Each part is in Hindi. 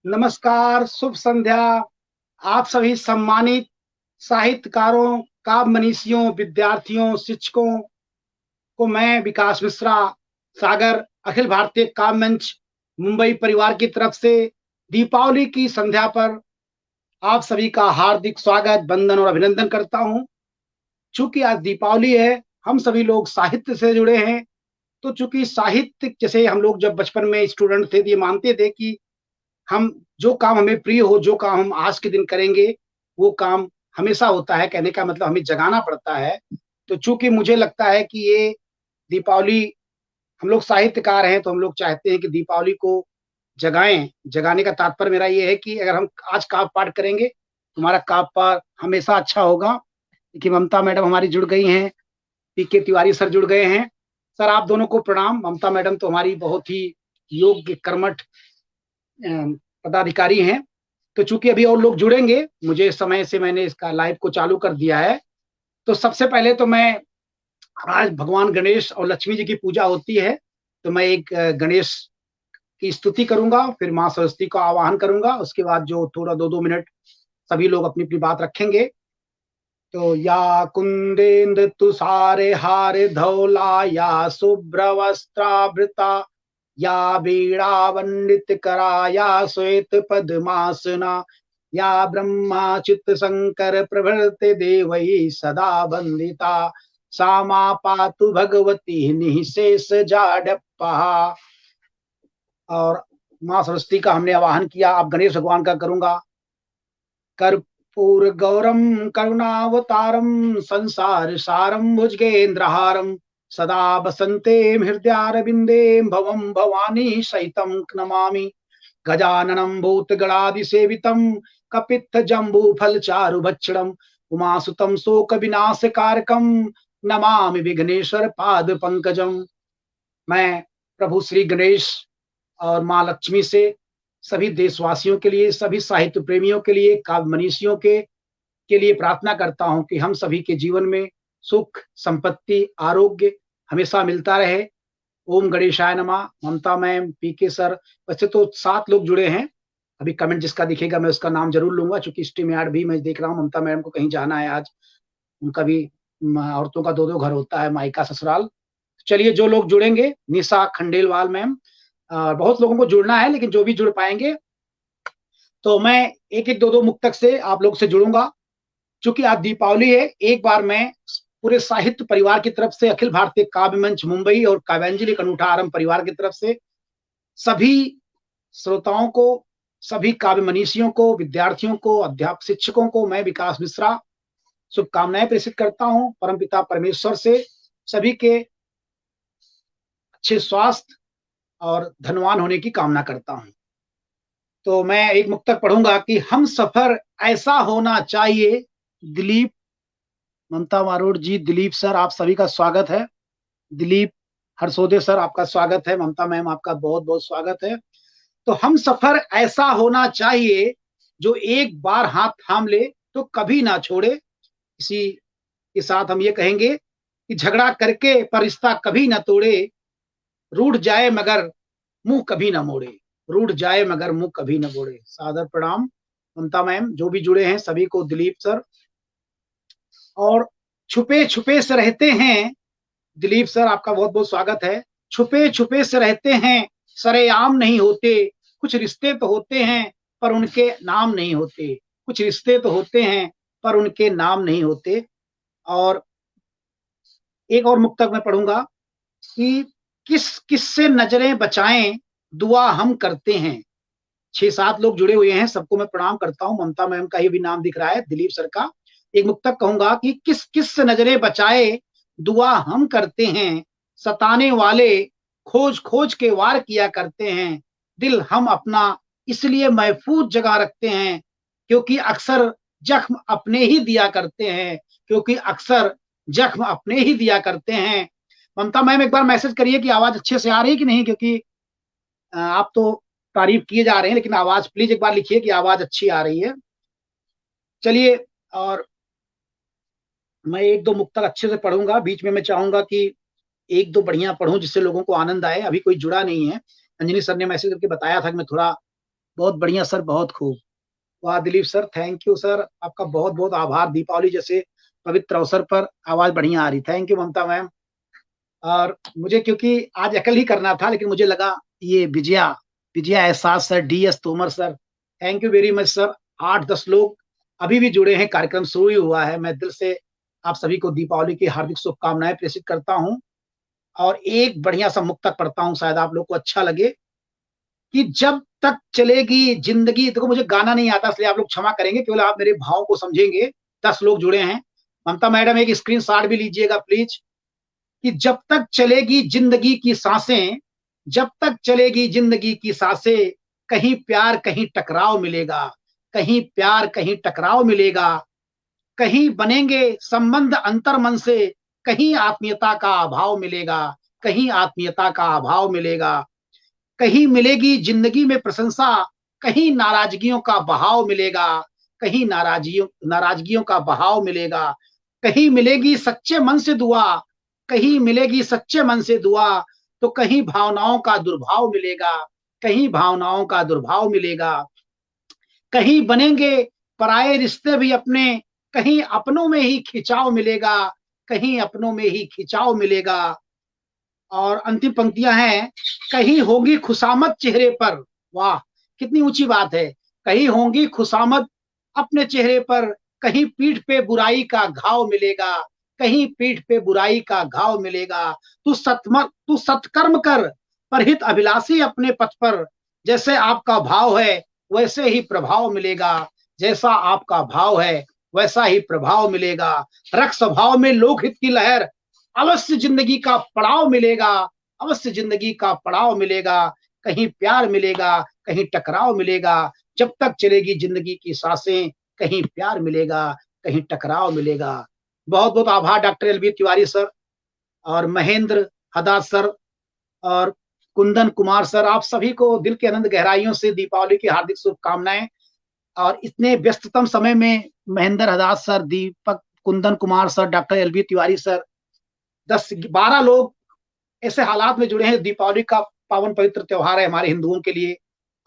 नमस्कार, शुभ संध्या। आप सभी सम्मानित साहित्यकारों, काव्य मनीषियों, विद्यार्थियों, शिक्षकों को मैं विकास मिश्रा, सागर अखिल भारतीय काव्य मंच मुंबई परिवार की तरफ से दीपावली की संध्या पर आप सभी का हार्दिक स्वागत, वंदन और अभिनंदन करता हूं। चूंकि आज दीपावली है, हम सभी लोग साहित्य से जुड़े हैं। तो चूंकि साहित्य, जैसे हम लोग जब बचपन में स्टूडेंट थे, तो ये मानते थे कि हम जो काम हमें प्रिय हो, जो काम हम आज के दिन करेंगे, वो काम हमेशा होता है। कहने का मतलब हमें जगाना पड़ता है। तो चूंकि मुझे लगता है कि ये दीपावली, हम लोग साहित्यकार हैं तो हम लोग चाहते हैं कि दीपावली को जगाएं। जगाने का तात्पर्य मेरा ये है कि अगर हम आज काव्य पाठ करेंगे, तुम्हारा काव्य पाठ हमेशा अच्छा होगा। कि ममता मैडम हमारी जुड़ गई हैं, पीके तिवारी सर जुड़ गए हैं। सर, आप दोनों को प्रणाम। ममता मैडम तो हमारी बहुत ही योग्य, कर्मठ पदाधिकारी हैं। तो चूंकि अभी और लोग जुड़ेंगे, मुझे समय से मैंने इसका लाइव को चालू कर दिया है। तो सबसे पहले तो मैं, आज भगवान गणेश और लक्ष्मी जी की पूजा होती है, तो मैं एक गणेश की स्तुति करूंगा, फिर माँ सरस्वती का आवाहन करूंगा। उसके बाद जो थोड़ा 2-2 मिनट सभी लोग अपनी अपनी बात रखेंगे। तो या कुंदेन्द्र तुषारे हारे धौला, या शुभ्र वस्त्रावृता, या वीणा वंदित करा, या श्वेत पद्मासना, या ब्रह्मा चित्त शंकर प्रभृति देवै सदा वंदिता, सा मा पातु भगवती निःशेष जाड्यपा। और माँ सरस्वती का हमने आवाहन किया, अब गणेश भगवान का करूंगा। कर्पूर गौरम करुणावतारम संसार सारम भुजगेन्द्रहारम, सदा बसन्ते हृदयारविन्दे भवम भवानी सहितं नमामि। गजाननं भूतगणादिसेवितं कपित्थ जम्बूफलचारुभक्षणं, उमासुतं शोकविनाशकारकं नमामि विघ्नेश्वर पाद पंकजम। मैं प्रभु श्री गणेश और माँ लक्ष्मी से सभी देशवासियों के लिए, सभी साहित्य प्रेमियों के लिए, काव्य मनीषियों के लिए प्रार्थना करता हूं कि हम सभी के जीवन में सुख, संपत्ति, आरोग्य हमेशा मिलता रहे। ओम गणेशाय नमः। ममता मैम, पीके सर, वैसे तो 7 लोग जुड़े हैं। अभी कमेंट जिसका दिखेगा मैं उसका नाम जरूर लूंगा, चूंकि स्ट्रीम यार्ड भी मैं देख रहा हूँ, ममता मैडम को कहीं जाना है आज। उनका भी औरतों का 2-2 घर होता है, मायका ससुराल। चलिए, जो लोग जुड़ेंगे, निशा खंडेलवाल मैम, बहुत लोगों को जुड़ना है, लेकिन जो भी जुड़ पाएंगे, तो मैं एक एक 2-2 मुक्तक से आप लोग से जुड़ूंगा। चूंकि आज दीपावली है, एक बार मैं पूरे साहित्य परिवार की तरफ से, अखिल भारतीय काव्य मंच मुंबई और काव्यांजलि अनूठा आरंभ परिवार की तरफ से सभी श्रोताओं को, सभी काव्य मनीषियों को, विद्यार्थियों को, अध्यापक शिक्षकों को मैं विकास मिश्रा शुभकामनाएं प्रेषित करता हूं। परमपिता परमेश्वर से सभी के अच्छे स्वास्थ्य और धनवान होने की कामना करता हूं। तो मैं एक मुक्तक पढ़ूंगा कि हम सफर ऐसा होना चाहिए। दिलीप, ममता मारोड़ जी, दिलीप सर, आप सभी का स्वागत है। दिलीप हरसोदे सर, आपका स्वागत है। ममता मैम, आपका बहुत बहुत स्वागत है। तो हम सफर ऐसा होना चाहिए जो एक बार हाथ थाम ले तो कभी ना छोड़े। इसी के साथ हम ये कहेंगे कि झगड़ा करके पर रिश्ता कभी ना तोड़े, रूठ जाए मगर मुंह कभी ना मोड़े, रूठ जाए मगर मुंह कभी ना मोड़े। सादर प्रणाम ममता मैम, जो भी जुड़े हैं सभी को, दिलीप सर। और छुपे छुपे से रहते हैं, दिलीप सर आपका बहुत बहुत स्वागत है। छुपे छुपे से रहते हैं, सरेआम नहीं होते। कुछ रिश्ते तो होते हैं पर उनके नाम नहीं होते। कुछ रिश्ते तो होते हैं पर उनके नाम नहीं होते। और एक और मुक्तक मैं पढ़ूंगा कि किस किस से नजरें बचाएं, दुआ हम करते हैं। 6-7 लोग जुड़े हुए हैं, सबको मैं प्रणाम करता हूं। ममता मैम का ही भी नाम दिख रहा है, दिलीप सर का। एक मुक्तक कहूंगा कि किस किस से नजरें बचाए, दुआ हम करते हैं। सताने वाले खोज खोज के वार किया करते हैं। दिल हम अपना इसलिए महफूज जगह रखते हैं, क्योंकि अक्सर जख्म अपने ही दिया करते हैं। क्योंकि अक्सर जख्म अपने ही दिया करते हैं। ममता मैम, एक बार मैसेज करिए कि आवाज अच्छे से आ रही है कि नहीं, क्योंकि आप तो तारीफ किए जा रहे हैं, लेकिन आवाज प्लीज एक बार लिखिए कि आवाज अच्छी आ रही है। चलिए, और मैं एक दो मुक्तक अच्छे से पढ़ूंगा। बीच में मैं चाहूंगा कि एक दो बढ़िया पढ़ूं जिससे लोगों को आनंद आए। अभी कोई जुड़ा नहीं है। अंजलि सर ने मैसेज करके बताया था कि मैं थोड़ा बहुत बढ़िया सर, बहुत खूब। वाह Dilip sir, thank you sir, आपका बहुत बहुत आभार। दीपावली जैसे पवित्र अवसर पर आवाज बढ़िया आ रही, थैंक यू ममता मैम। और मुझे क्योंकि आज अकल ही करना था, लेकिन मुझे लगा ये विजया विजया एहसास sir, DS Tomar sir, thank you very much sir. 8-10 लोग अभी भी जुड़े हैं, कार्यक्रम शुरू ही हुआ है। मैं दिल से आप सभी को दीपावली की हार्दिक शुभकामनाएं प्रेषित करता हूं। और एक बढ़िया सा मुक्तक पढ़ता हूं, शायद आप लोग को अच्छा लगे। कि जब तक चलेगी जिंदगी, देखो मुझे गाना नहीं आता, इसलिए आप लोग क्षमा करेंगे, केवल आप मेरे भाव को समझेंगे। 10 लोग जुड़े हैं। ममता मैडम एक स्क्रीन शॉट भी लीजिएगा प्लीज। कि जब तक चलेगी जिंदगी की सांसें, जब तक चलेगी जिंदगी की सांसें, कहीं प्यार कहीं टकराव मिलेगा, कहीं प्यार कहीं टकराव मिलेगा, कहीं बनेंगे संबंध अंतर मन से, कहीं आत्मीयता का अभाव मिलेगा, कहीं आत्मीयता का अभाव मिलेगा, कहीं मिलेगी जिंदगी में प्रशंसा, कहीं नाराजगियों का बहाव मिलेगा, कहीं नाराजगियों का बहाव मिलेगा, कहीं मिलेगी सच्चे मन से दुआ, कहीं मिलेगी सच्चे मन से दुआ, तो कहीं भावनाओं का दुर्भाव मिलेगा, कहीं भावनाओं का दुर्भाव मिलेगा, कहीं बनेंगे पराये रिश्ते भी अपने, कहीं अपनों में ही खिंचाव मिलेगा, कहीं अपनों में ही खिंचाव मिलेगा। और अंतिम पंक्तियां हैं, कहीं होगी खुशामद चेहरे पर, वाह कितनी ऊंची बात है, कहीं होंगी खुशामद अपने चेहरे पर, कहीं पीठ पे बुराई का घाव मिलेगा, कहीं पीठ पे बुराई का घाव मिलेगा। तू सत्कर्म कर, परहित अभिलाषी अपने पथ पर, जैसे आपका भाव है वैसे ही प्रभाव मिलेगा, जैसा आपका भाव है वैसा ही प्रभाव मिलेगा। रख स्वभाव में लोकहित की लहर, अवश्य जिंदगी का पड़ाव मिलेगा, अवश्य जिंदगी का पड़ाव मिलेगा, कहीं प्यार मिलेगा कहीं टकराव मिलेगा, जब तक चलेगी जिंदगी की सांसें, कहीं प्यार मिलेगा कहीं टकराव मिलेगा। बहुत बहुत आभार डॉक्टर LV तिवारी सर, और महेंद्र हदाद सर, और कुंदन कुमार सर, आप सभी को दिल के अनंत गहराइयों से दीपावली की हार्दिक शुभकामनाएं। और इतने व्यस्ततम समय में Mahendra Hadad sir, Deepak, Kundan Kumar sir, doctor LV Tiwari sir, 10-12 लोग ऐसे हालात में जुड़े हैं। दीपावली का पावन पवित्र त्योहार है हमारे हिंदुओं के लिए,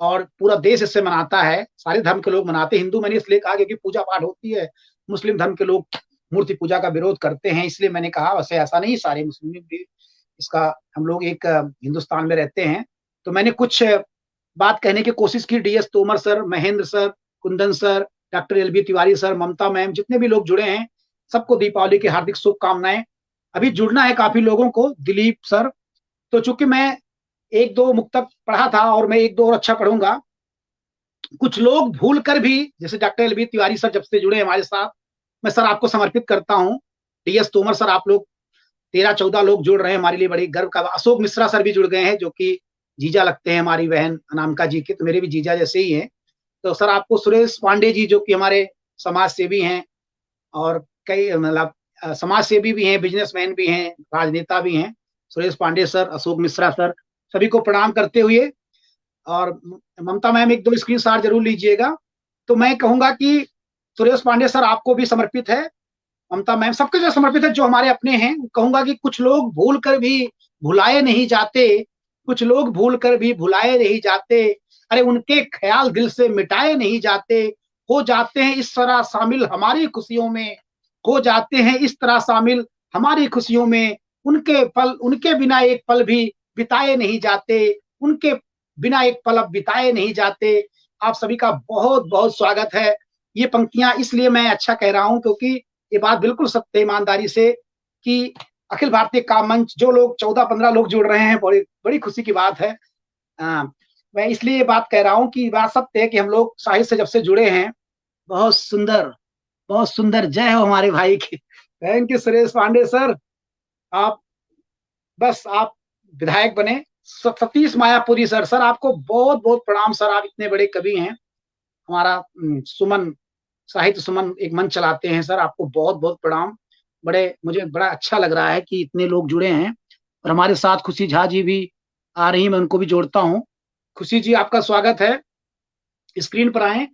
और पूरा देश इससे मनाता है, सारे धर्म के लोग मनाते हैं। हिंदू मैंने इसलिए कहा क्योंकि पूजा पाठ होती है, मुस्लिम धर्म के लोग मूर्ति पूजा का विरोध करते हैं, इसलिए मैंने कहा। वैसे ऐसा नहीं, सारे मुस्लिम भी इसका, हम लोग एक हिंदुस्तान में रहते हैं। तो मैंने कुछ बात कहने की कोशिश की। DS Tomar sir, Mahendra sir, Kundan sir, doctor LV Tiwari sir, Mamta ma'am, जितने भी लोग जुड़े हैं सबको दीपावली की हार्दिक शुभकामनाएं। अभी जुड़ना है काफी लोगों को, दिलीप सर। तो चूंकि मैं 1-2 मुक्तक पढ़ा था और मैं 1-2 और अच्छा पढ़ूंगा, कुछ लोग भूल कर भी, जैसे डॉक्टर LV तिवारी सर जब से जुड़े हमारे साथ, मैं सर आपको समर्पित करता हूँ। DS तोमर सर, आप लोग 13-14 लोग जुड़ रहे हैं, हमारे लिए बड़ी गर्व का। अशोक मिश्रा सर भी जुड़ गए हैं, जो कि जीजा लगते हैं हमारी बहन अनामिका जी के, तो मेरे भी जीजा जैसे ही हैं। तो सर आपको सुरेश पांडे जी, जो कि हमारे समाज सेवी हैं, और कई मतलब समाज सेवी भी हैं, बिजनेसमैन भी हैं, राजनेता भी हैं, सुरेश पांडे सर, अशोक मिश्रा सर, सभी को प्रणाम करते हुए। और ममता मैम 1-2 स्क्रीन शॉट जरूर लीजिएगा। तो मैं कहूंगा कि सुरेश पांडे सर आपको भी समर्पित है, ममता मैम सबके जो समर्पित है, जो हमारे अपने हैं। कहूंगा कि कुछ लोग भूल कर भी भुलाए नहीं जाते, कुछ लोग भूल कर भी भुलाए नहीं जाते, अरे उनके ख्याल दिल से मिटाए नहीं जाते, हो जाते हैं इस तरह शामिल हमारी खुशियों में, हो जाते हैं इस तरह शामिल हमारी खुशियों में, उनके पल, उनके बिना एक पल भी बिताए नहीं जाते, उनके बिना एक पल अब बिताए नहीं जाते। आप सभी का बहुत बहुत स्वागत है। ये पंक्तियां इसलिए मैं अच्छा कह रहा हूं क्योंकि ये बात बिल्कुल सत्य, ईमानदारी से, कि अखिल भारतीय काम मंच, जो लोग 14-15 लोग जुड़ रहे हैं, बड़ी बड़ी खुशी की बात है। आ, मैं इसलिए ये बात कह रहा हूँ कि बात सत्य है कि हम लोग साहित्य से जब से जुड़े हैं, बहुत सुंदर, बहुत सुंदर। जय हो हमारे भाई की। Thank you Suresh Pande sir. आप, बस आप विधायक बने। सतीश मायापुरी सर, सर आपको बहुत बहुत प्रणाम सर, आप इतने बड़े कवि हैं। हमारा सुमन, साहित्य सुमन एक मंच चलाते हैं सर, आपको बहुत बहुत प्रणाम। मुझे बड़ा अच्छा लग रहा है कि इतने लोग जुड़े हैं, और हमारे साथ खुशी झा जी भी आ रही, मैं उनको भी जोड़ता हूँ। खुशी जी आपका स्वागत है, स्क्रीन पर आए।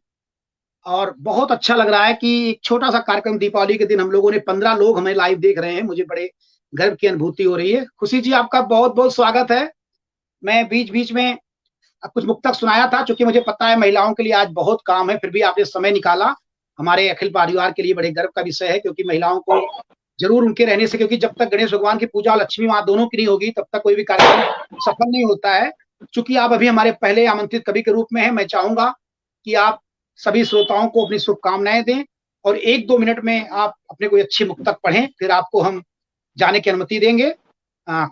और बहुत अच्छा लग रहा है कि एक छोटा सा कार्यक्रम दीपावली के दिन हम लोगों ने 15 लोग हमें लाइव देख रहे हैं, मुझे बड़े गर्व की अनुभूति हो रही है। खुशी जी आपका बहुत बहुत स्वागत है। मैं बीच बीच में कुछ मुक्तक सुनाया था, क्योंकि मुझे पता है महिलाओं के लिए आज बहुत काम है, फिर भी आपने समय निकाला। हमारे अखिल परिवार के लिए बड़े गर्व का विषय है, क्योंकि महिलाओं को जरूर उनके रहने से, क्योंकि जब तक गणेश भगवान की पूजा और लक्ष्मी माँ दोनों की नहीं होगी तब तक कोई भी कार्यक्रम सफल नहीं होता है। चूंकि आप अभी हमारे पहले आमंत्रित कवि के रूप में हैं, मैं चाहूंगा कि आप सभी श्रोताओं को अपनी शुभकामनाएं दें और 1-2 मिनट में आप अपने कोई अच्छी मुक्तक पढ़ें, फिर आपको हम जाने की अनुमति देंगे।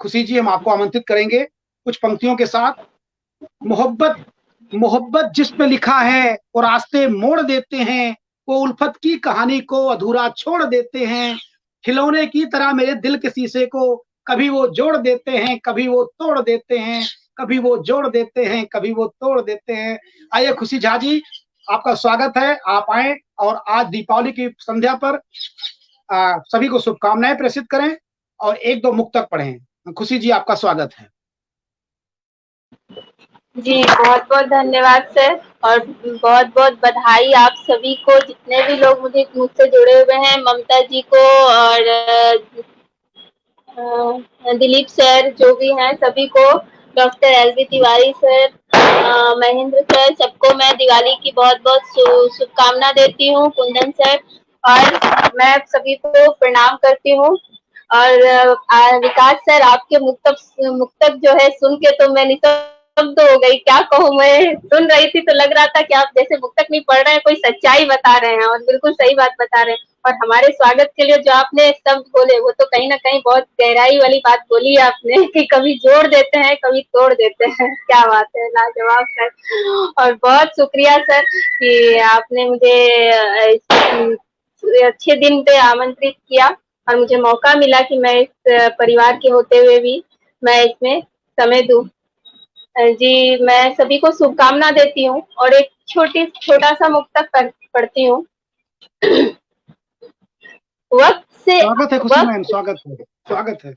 खुशी जी, हम आपको आमंत्रित करेंगे कुछ पंक्तियों के साथ। मोहब्बत मोहब्बत जिस पे लिखा है वो रास्ते मोड़ देते हैं, वो उल्फत की कहानी को अधूरा छोड़ देते हैं, खिलौने की तरह मेरे दिल के शीशे को कभी वो जोड़ देते हैं, कभी वो तोड़ देते हैं, कभी वो जोड़ देते हैं, कभी वो तोड़ देते हैं। आइए खुशी झा जी, आपका स्वागत है, आप आए और आज दीपावली की संध्या पर सभी को शुभकामनाएं प्रेषित करें और 1-2 मुक्तक पढ़ें। खुशी जी, आपका स्वागत है। जी बहुत बहुत धन्यवाद सर, और बहुत बहुत बधाई आप सभी को, जितने भी लोग मुझसे जुड़े हुए हैं, ममता जी को और दिलीप सर जो भी हैं सभी को, doctor LV Tiwari sir, Mahendra sir, सबको मैं दिवाली की बहुत बहुत शुभकामना देती हूँ। कुंदन सर, और मैं सभी को प्रणाम करती हूँ। और विकास सर, आपके मुक्तक जो है सुन के तो मैं निस्तब्ध हो गई, क्या कहूँ। मैं सुन रही थी तो लग रहा था कि आप जैसे मुक्तक नहीं पढ़ रहे हैं, कोई सच्चाई बता रहे हैं, और बिल्कुल सही बात बता रहे हैं। और हमारे स्वागत के लिए जो आपने शब्द बोले वो तो कहीं ना कहीं बहुत गहराई वाली बात बोली है आपने, कि कभी जोड़ देते हैं कभी तोड़ देते हैं। क्या बात है, लाजवाब सर। और बहुत शुक्रिया सर कि आपने मुझे इस अच्छे दिन पे आमंत्रित किया और मुझे मौका मिला कि मैं इस परिवार के होते हुए भी मैं इसमें समय दूं। जी, मैं सभी को शुभकामना देती हूँ और एक छोटा सा मुक्तक पढ़ती हूँ। वक्त से स्वागत है खुशी मैम, वक्त स्वागत है, स्वागत है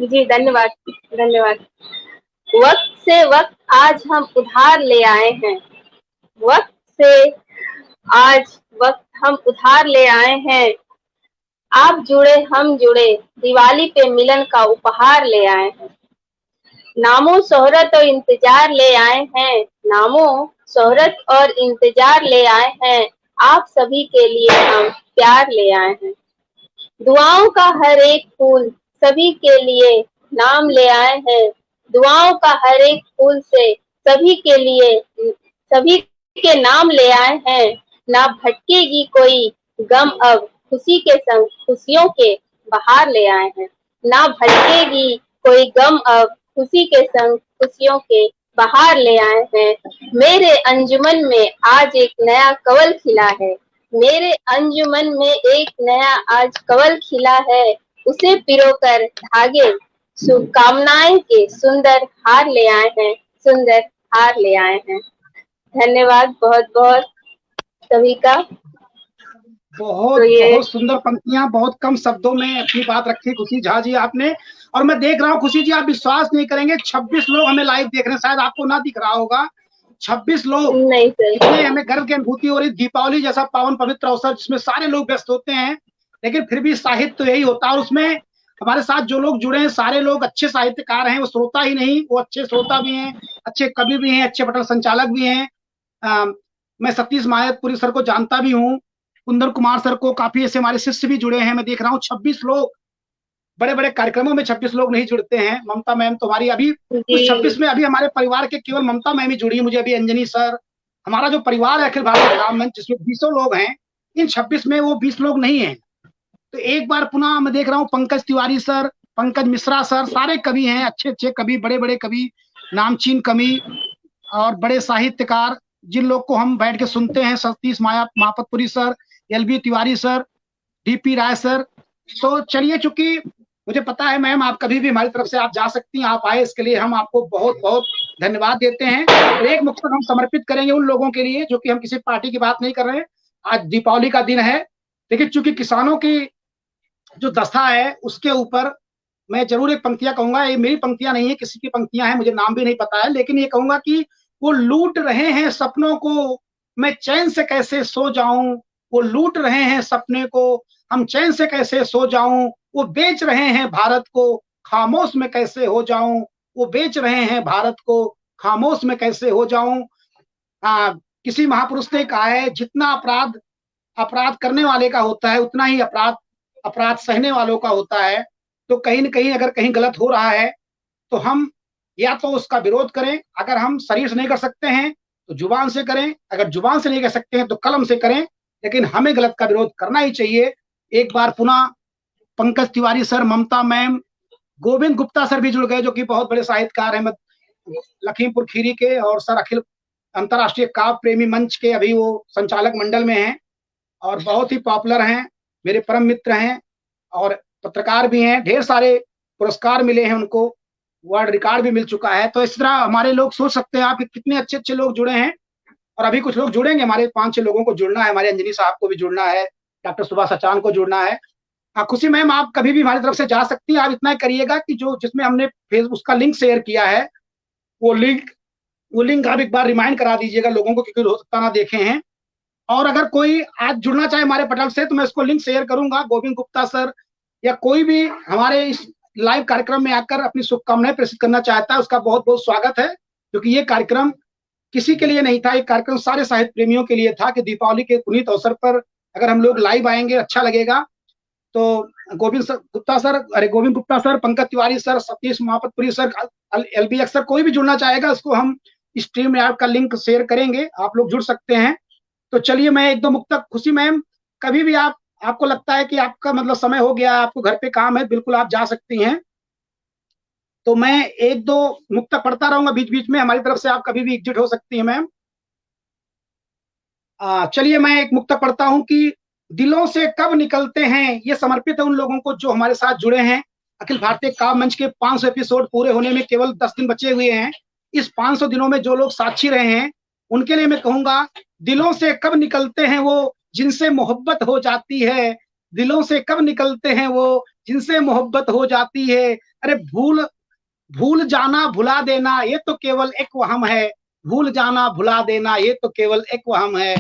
जी, धन्यवाद धन्यवाद। वक्त से वक्त आज हम उधार ले आए हैं, वक्त से आज वक्त हम उधार ले आए हैं, आप जुड़े हम जुड़े, दिवाली पे मिलन का उपहार ले आए हैं। नामो शोहरत और इंतजार ले आए हैं, नामो शोहरत और इंतजार ले आए हैं, आप सभी के लिए हम प्यार ले आए हैं। दुआओं का हर एक फूल सभी के लिए नाम ले आए हैं, दुआओं का हर एक फूल से सभी के लिए सभी के नाम ले आए हैं। ना भटकेगी कोई गम अब, खुशी के संग खुशियों के बहार ले आए हैं। ना भटकेगी कोई गम अब, खुशी के संग खुशियों के बहार ले आए हैं। मेरे अंजुमन में आज एक नया कवल खिला है, मेरे अंजुमन में एक नया आज कवल खिला है, उसे पिरोकर धागे शुभकामनाएं के सुंदर हार ले आए हैं, सुंदर हार ले आए हैं। धन्यवाद बहुत बहुत सभी का। बहुत बहुत सुंदर पंक्तियां, बहुत कम शब्दों में अपनी बात रखी खुशी झा जी आपने। और मैं देख रहा हूँ खुशी जी, आप विश्वास नहीं करेंगे, 26 लोग हमें लाइव देख रहे हैं, शायद आपको ना दिख रहा होगा। 26 लोग, नहीं सर, इतने हमें गर्व की अनुभूति हो रही। दीपावली जैसा पावन पवित्र अवसर जिसमें सारे लोग व्यस्त होते हैं, लेकिन फिर भी साहित्य तो यही होता है। और उसमें हमारे साथ जो लोग जुड़े हैं सारे लोग अच्छे साहित्यकार हैं, वो श्रोता ही नहीं, वो अच्छे श्रोता भी हैं, अच्छे कवि भी हैं, अच्छे पटल संचालक भी हैं। मैं सतीश मायतपुरी सर को जानता भी हूँ, कुंदन कुमार सर को, काफी ऐसे हमारे शिष्य भी जुड़े हैं। मैं देख रहा हूँ 26 लोग, बड़े बड़े कार्यक्रमों में 26 लोग नहीं जुड़ते हैं। ममता मैम तुम्हारी अभी उस 26 में अभी हमारे परिवार के केवल ममता मैम ही जुड़ी है, मुझे अभी अंजनी सर, हमारा जो परिवार है अखिल भारतीय राम मंच जिसमें 20 लोग हैं, इन 26 में वो 20 लोग नहीं है। तो एक बार पुनः मैं देख रहा हूँ पंकज तिवारी सर, पंकज मिश्रा सर, सारे कवि हैं, अच्छे अच्छे कवि, बड़े बड़े कवि, नामचीन कवि और बड़े साहित्यकार, जिन लोग को हम बैठ के सुनते हैं, Satish Mayapatpuri sir, LB Tiwari sir, DP Rai sir. तो चलिए, चूंकि मुझे पता है मैम आप कभी भी हमारी तरफ से आप जा सकती हैं, आप आए, इसके लिए हम आपको बहुत बहुत धन्यवाद देते हैं। और एक मुक्तक हम समर्पित करेंगे उन लोगों के लिए, जो कि हम किसी पार्टी की बात नहीं कर रहे हैं, आज दीपावली का दिन है, लेकिन चूंकि किसानों की जो दशा है उसके ऊपर मैं जरूर एक पंक्तियां कहूंगा। ये मेरी पंक्तियां नहीं है, किसी की पंक्तियां हैं, मुझे नाम भी नहीं पता है, लेकिन ये कहूंगा कि वो लूट रहे हैं सपनों को, मैं चैन से कैसे सो जाऊं, वो लूट रहे हैं सपने को, हम चैन से कैसे सो जाऊं, वो बेच रहे हैं भारत को, खामोश में कैसे हो जाऊं, वो बेच रहे हैं भारत को, खामोश मैं कैसे हो जाऊं। किसी महापुरुष ने कहा है, जितना अपराध अपराध करने वाले का होता है उतना ही अपराध अपराध सहने वालों का होता है। तो कहीं न कहीं अगर कहीं गलत हो रहा है तो हम या तो उसका विरोध करें, अगर हम शरीर से नहीं कर सकते हैं तो जुबान से करें, अगर जुबान से नहीं कर सकते हैं तो कलम से करें, लेकिन हमें गलत का विरोध करना ही चाहिए। एक बार पुनः Pankaj Tiwari sir, Mamta ma'am, Govind Gupta sir भी जुड़ गए, जो कि बहुत बड़े साहित्यकार हैं लखीमपुर खीरी के, और सर अखिल अंतर्राष्ट्रीय काव्य प्रेमी मंच के अभी वो संचालक मंडल में हैं और बहुत ही पॉपुलर हैं, मेरे परम मित्र हैं और पत्रकार भी हैं। ढेर सारे पुरस्कार मिले हैं उनको, वर्ल्ड रिकॉर्ड भी मिल चुका है। तो इस तरह हमारे लोग सोच सकते हैं आप कि कितने अच्छे अच्छे लोग जुड़े हैं, और अभी कुछ लोग जुड़ेंगे, हमारे 5-6 लोगों को जुड़ना है, हमारे अंजनी साहब को भी जुड़ना है, डॉक्टर सुभाष अचान को जुड़ना है। खुशी मैम, आप कभी भी हमारी तरफ से जा सकती हैं। आप इतना करिएगा कि जो जिसमें हमने फेसबुक उसका लिंक शेयर किया है, वो लिंक आप एक बार रिमाइंड करा दीजिएगा लोगों को, क्योंकि हो सकता ना देखे हैं। और अगर कोई आज जुड़ना चाहे हमारे पटल से तो मैं इसको लिंक शेयर करूंगा। गोविंद गुप्ता सर या कोई भी हमारे इस लाइव कार्यक्रम में आकर अपनी शुभकामनाएं प्रेषित करना चाहता है, उसका बहुत बहुत स्वागत है, क्योंकि ये कार्यक्रम किसी के लिए नहीं था, एक कार्यक्रम सारे साहित्य प्रेमियों के लिए था कि दीपावली के पुनीत अवसर पर अगर हम लोग लाइव आएंगे अच्छा लगेगा। तो Govind Gupta sir, Pankaj Tiwari sir, Satish Mahapatpuri sir, LBX sir, कोई भी जुड़ना चाहेगा उसको हम स्ट्रीम यार्ड का लिंक शेयर करेंगे, आप लोग जुड़ सकते हैं। तो चलिए मैं एक दो मुक्तक, खुशी मैम कभी भी आपको लगता है कि आपका मतलब समय हो गया, आपको घर पे काम है, बिल्कुल आप जा सकती हैं। तो मैं एक दो मुक्तक पढ़ता रहूंगा बीच बीच में, हमारी तरफ से आप कभी भी एग्जिट हो सकती हैं मैम। चलिए मैं एक मुक्तक पढ़ता हूं कि दिलों से कब निकलते हैं, ये समर्पित है उन लोगों को जो हमारे साथ जुड़े हैं। अखिल भारतीय काव्य मंच के 500 एपिसोड पूरे होने में केवल 10 दिन बचे हुए हैं। इस 500 दिनों में जो लोग साक्षी रहे हैं उनके लिए मैं कहूंगा, दिलों से कब निकलते हैं वो जिनसे मोहब्बत हो जाती है, दिलों से कब निकलते हैं वो जिनसे मोहब्बत हो जाती है। अरे भूल भूल जाना भुला देना ये तो केवल एक वहम है, भूल जाना भुला देना ये तो केवल एक वहम है।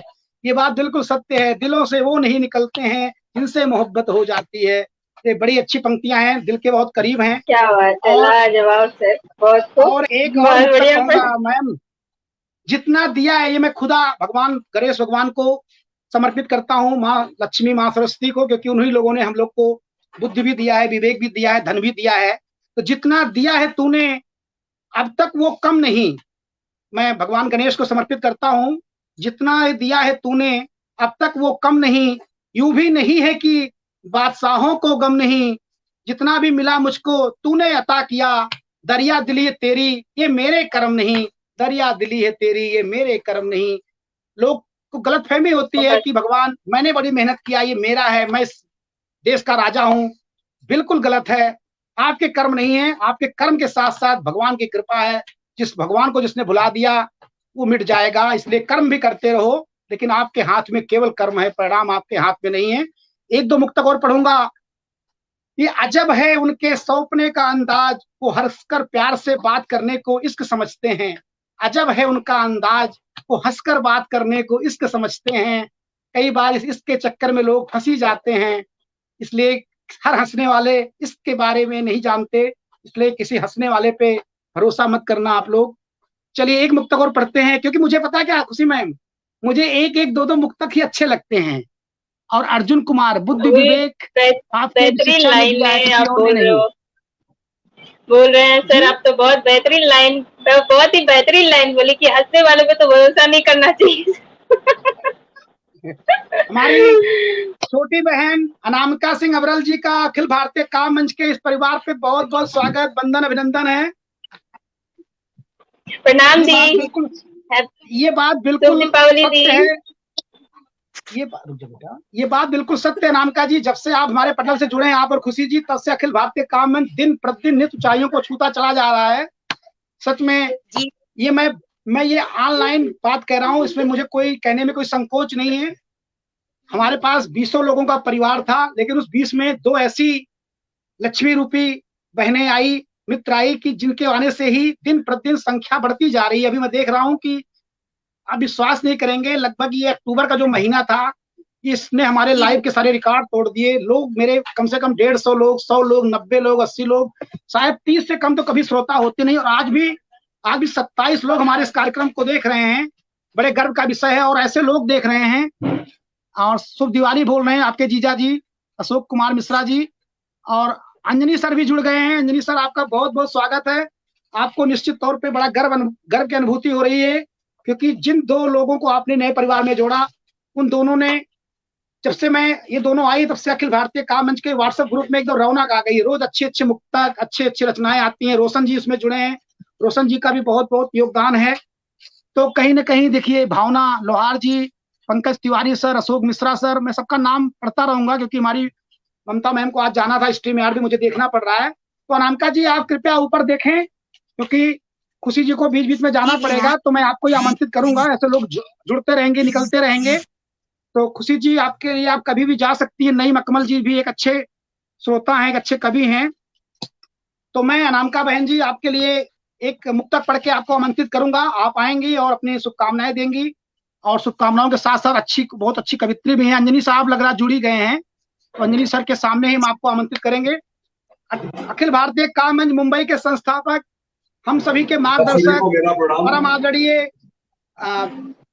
ये बात बिल्कुल सत्य है, दिलों से वो नहीं निकलते हैं जिनसे मोहब्बत हो जाती है। ये बड़ी अच्छी पंक्तियां हैं, दिल के बहुत करीब हैं। क्या बात है, लाजवाब सर, बहुत और एक और बहुत बढ़िया कहूंगा मैम, जितना दिया है ये मैं खुदा भगवान गणेश भगवान को समर्पित करता हूँ, माँ लक्ष्मी, माँ सरस्वती को, क्योंकि उन्हीं लोगों ने हम लोग को बुद्धि भी दिया है, विवेक भी दिया है, धन भी दिया है। तो जितना दिया है तूने अब तक वो कम नहीं, मैं भगवान गणेश को समर्पित करता हूँ। जितना दिया है तूने अब तक वो कम नहीं, यूं भी नहीं है कि बादशाहों को गम नहीं, जितना भी मिला मुझको तूने अता किया, दरिया दिली है तेरी ये मेरे कर्म नहीं, दरिया दिली है तेरी ये मेरे कर्म नहीं। लोग को गलतफहमी होती है कि भगवान मैंने बड़ी मेहनत किया, ये मेरा है, मैं इस देश का राजा हूं। बिल्कुल गलत है, आपके कर्म नहीं है, आपके कर्म के साथ साथ भगवान की कृपा है। जिस भगवान को जिसने भुला दिया वो मिट जाएगा, इसलिए कर्म भी करते रहो, लेकिन आपके हाथ में केवल कर्म है, परिणाम आपके हाथ में नहीं है। एक दो मुक्तक और पढ़ूंगा। ये अजब है उनके सौंपने का अंदाज, वो हंसकर प्यार से बात करने को इश्क समझते हैं। अजब है उनका अंदाज, वो हंसकर बात करने को इश्क समझते हैं। कई बार इस इश्क के चक्कर में लोग फंसी जाते हैं, इसलिए हर हंसने वाले इसके बारे में नहीं जानते, इसलिए किसी हंसने वाले पे भरोसा मत करना आप लोग। चलिए एक मुक्तक और पढ़ते हैं, क्योंकि मुझे पता है क्या खुशी मैम, मुझे एक एक दो दो मुक्तक ही अच्छे लगते हैं, और अर्जुन कुमार बुद्धि विवेक आपके बेहतरीन शिक्षा में लाइन दिया है, में किसी आप और ने नहीं। बोल रहे हैं सर, जी आप तो बहुत बेहतरीन लाइन, बहुत ही बेहतरीन लाइन बोली कि हंसने वाले पे तो भरोसा नहीं करना चाहिए। हमारी छोटी बहन अनामिका सिंह अबरल जी का अखिल भारतीय काव्य मंच के इस परिवार पे बहुत बहुत स्वागत, वंदन, अभिनंदन है। प्रणाम दी। ये बात बिल्कुल दीपावली दी। सत्य है, ये बात बिल्कुल सत्य है अनामिका जी। जब से आप हमारे पटल से जुड़े हैं आप और खुशी जी, तब से अखिल भारतीय काव्य मंच दिन प्रतिदिन नित्य ऊंचाइयों को छूता चला जा रहा है। सच में जी। ये मैं ये ऑनलाइन बात कह रहा हूँ, इसमें मुझे कोई कहने में कोई संकोच नहीं है। हमारे पास 20 लोगों का परिवार था, लेकिन उस 20 में 2 ऐसी लक्ष्मी रूपी बहनें आई, मित्र आई, कि जिनके आने से ही दिन प्रतिदिन संख्या बढ़ती जा रही है। अभी मैं देख रहा हूँ कि आप विश्वास नहीं करेंगे, लगभग ये अक्टूबर का जो महीना था, इसने हमारे लाइव के सारे रिकॉर्ड तोड़ दिए। लोग मेरे कम से कम 150 लोग, 100 लोग, 90 लोग, 80 लोग, शायद 30 से कम तो कभी श्रोता होते नहीं। और आज भी आज भी 27 लोग हमारे इस कार्यक्रम को देख रहे हैं, बड़े गर्व का विषय है। और ऐसे लोग देख रहे हैं। और शुभ दिवाली बोल रहे हैं आपके जीजा जी अशोक कुमार मिश्रा जी, और अंजनी सर भी जुड़ गए हैं। अंजनी सर, आपका बहुत बहुत स्वागत है। आपको निश्चित तौर पे बड़ा गर्व की अनुभूति हो रही है, क्योंकि जिन दो लोगों को आपने नए परिवार में जोड़ा, उन दोनों ने, जब से मैं ये दोनों आई तब से अखिल भारतीय काम मंच के व्हाट्सएप ग्रुप में एकदम रौनक आ गई। रोज अच्छे अच्छे मुक्तक, अच्छे अच्छे रचनाएं आती हैं। रोशन जी उसमें जुड़े हैं, रोशन जी का भी बहुत बहुत योगदान है। तो कहीं ना कहीं देखिए, भावना लोहार जी, पंकज तिवारी सर, अशोक मिश्रा सर, मैं सबका नाम पढ़ता रहूंगा क्योंकि हमारी ममता मैम को आज जाना था स्ट्रीम यार्ड भी, मुझे देखना पड़ रहा है। तो अनामिका जी, आप कृपया ऊपर देखें, क्योंकि खुशी जी को बीच बीच में जाना पड़ेगा, तो मैं आपको ये आमंत्रित करूंगा। ऐसे लोग जुड़ते रहेंगे, निकलते रहेंगे। तो खुशी जी, आपके लिए आप कभी भी जा सकती हैं। नईम अकमल जी भी एक अच्छे श्रोता हैं, एक अच्छे कवि हैं। तो मैं अनामिका बहन जी आपके लिए एक मुक्तक पढ़ के आपको आमंत्रित करूंगा। आप आएंगी और अपनी शुभकामनाएं देंगी, और शुभकामनाओं के साथ साथ बहुत अच्छी कवित्री भी हैं। अंजनी साहब लग रहा जुड़ी गए हैं, तो अंजनी सर के सामने ही हम आपको आमंत्रित करेंगे। अखिल भारतीय काम मंच मुंबई के संस्थापक, हम सभी के मार्गदर्शक, परम आदरणीय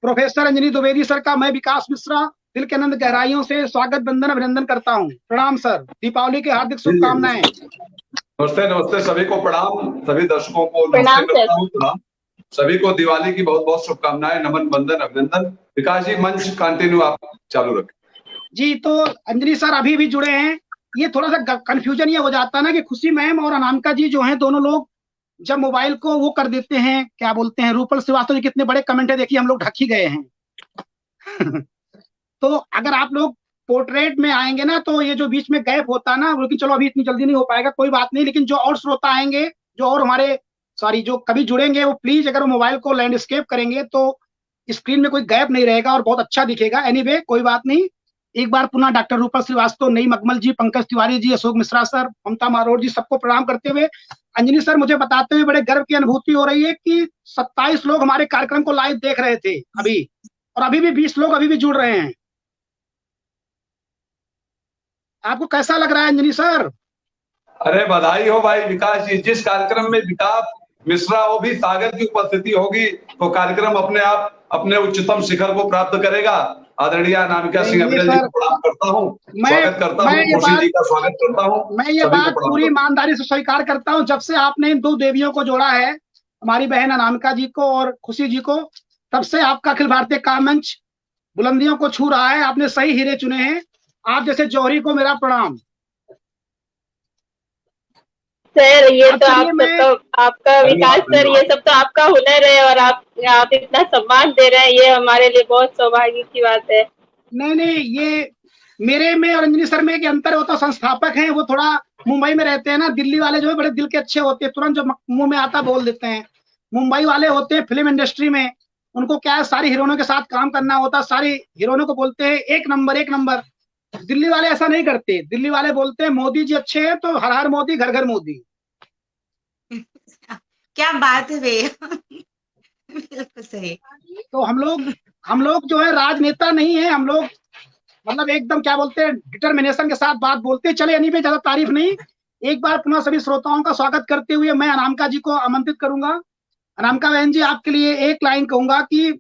प्रोफेसर अंजनी द्विवेदी सर का मैं विकास मिश्रा दिल के आनंद गहराइयों से स्वागत, वंदन, अभिनंदन करता हूँ। प्रणाम सर, दीपावली की हार्दिक शुभकामनाएं। नमस्ते नमस्ते, सभी को प्रणाम, सभी दर्शकों को प्रणाम नमस्ते करता हूँ। प्रणाम, सभी को दिवाली की बहुत बहुत शुभकामनाएं, नमन, वंदन, अभिनंदन। विकास जी, मंच कंटिन्यू आप चालू रखें जी। तो अंजनी सर अभी भी जुड़े हैं। ये थोड़ा सा कंफ्यूजन ये हो जाता है ना कि खुशी मैम और अनामिका जी जो हैं, दोनों लोग जब मोबाइल को वो कर देते हैं, क्या बोलते हैं, रूपल श्रीवास्तव जी कितने बड़े कमेंट है, देखिए हम लोग ढक ही गए हैं। तो अगर आप लोग पोर्ट्रेट में आएंगे ना, तो ये जो बीच में गैप होता है ना, लेकिन चलो अभी इतनी जल्दी नहीं हो पाएगा, कोई बात नहीं। लेकिन जो और श्रोता आएंगे, जो और हमारे जो कभी जुड़ेंगे, वो प्लीज अगर वो मोबाइल को लैंडस्केप करेंगे तो स्क्रीन में कोई गैप नहीं रहेगा और बहुत अच्छा दिखेगा। एनीवे, कोई बात नहीं। एक बार पुनः डॉक्टर रूपल श्रीवास्तव, नईम अकमल जी, पंकज तिवारी जी, अशोक मिश्रा सर, ममता मारोड़ जी, सबको प्रणाम करते हुए, अंजनी सर मुझे बताते हुए बड़े गर्व की अनुभूति हो रही है कि 27 लोग हमारे कार्यक्रम को लाइव देख रहे थे अभी, और अभी भी 20 लोग अभी भी जुड़ रहे हैं। आपको कैसा लग रहा है अंजनी सर? अरे बधाई हो भाई विकास जी। जिस कार्यक्रम में विकास मिश्रा हो भी सागर की उपस्थिति होगी, तो कार्यक्रम अपने आप अपने उच्चतम शिखर को प्राप्त करेगा। आदरणीय अनामिका सिंह अभिनंदन जी को प्रणाम करता हूँ, स्वागत करता हूँ, खुशी जी का स्वागत करता हूँ। मैं ये बात पूरी ईमानदारी से स्वीकार करता हूँ, जब से आपने इन दो देवियों को जोड़ा है, हमारी बहन अनामिका जी को और खुशी जी को, तब से आपका अखिल भारतीय काम मंच बुलंदियों को छू रहा है। आपने सही हीरे चुने हैं। आप जैसे जौहरी को मेरा प्रणाम। सर, ये तो आपका विकास सर, ये सब तो आपका हुनर है, और आप इतना सम्मान दे रहे हैं, ये हमारे लिए बहुत सौभाग्य की बात है। नहीं, ये मेरे में और अंजनी सर में एक अंतर होता है। संस्थापक हैं वो थोड़ा मुंबई में रहते हैं ना, दिल्ली वाले जो है बड़े दिल के अच्छे होते हैं, तुरंत जो मुंह में आता बोल देते हैं। मुंबई वाले होते हैं फिल्म इंडस्ट्री में, उनको क्या है, सारी हीरोइनों के साथ काम करना होता है, सारी हीरोइनों को बोलते हैं एक नंबर एक नंबर। दिल्ली वाले ऐसा नहीं करते। दिल्ली वाले बोलते हैं मोदी जी अच्छे हैं तो हर हर मोदी, घर घर मोदी। क्या बात है भैया। बिल्कुल सही। तो हम लोग जो है राजनेता नहीं है, हम लोग मतलब एकदम क्या बोलते हैं, डिटर्मिनेशन के साथ बात बोलते हैं। चले, पे ज्यादा तारीफ नहीं। एक बार पुनः सभी श्रोताओं का स्वागत करते हुए मैं अनामिका जी को आमंत्रित करूंगा। अनामिका बहन जी, आपके लिए एक लाइन कहूंगा कि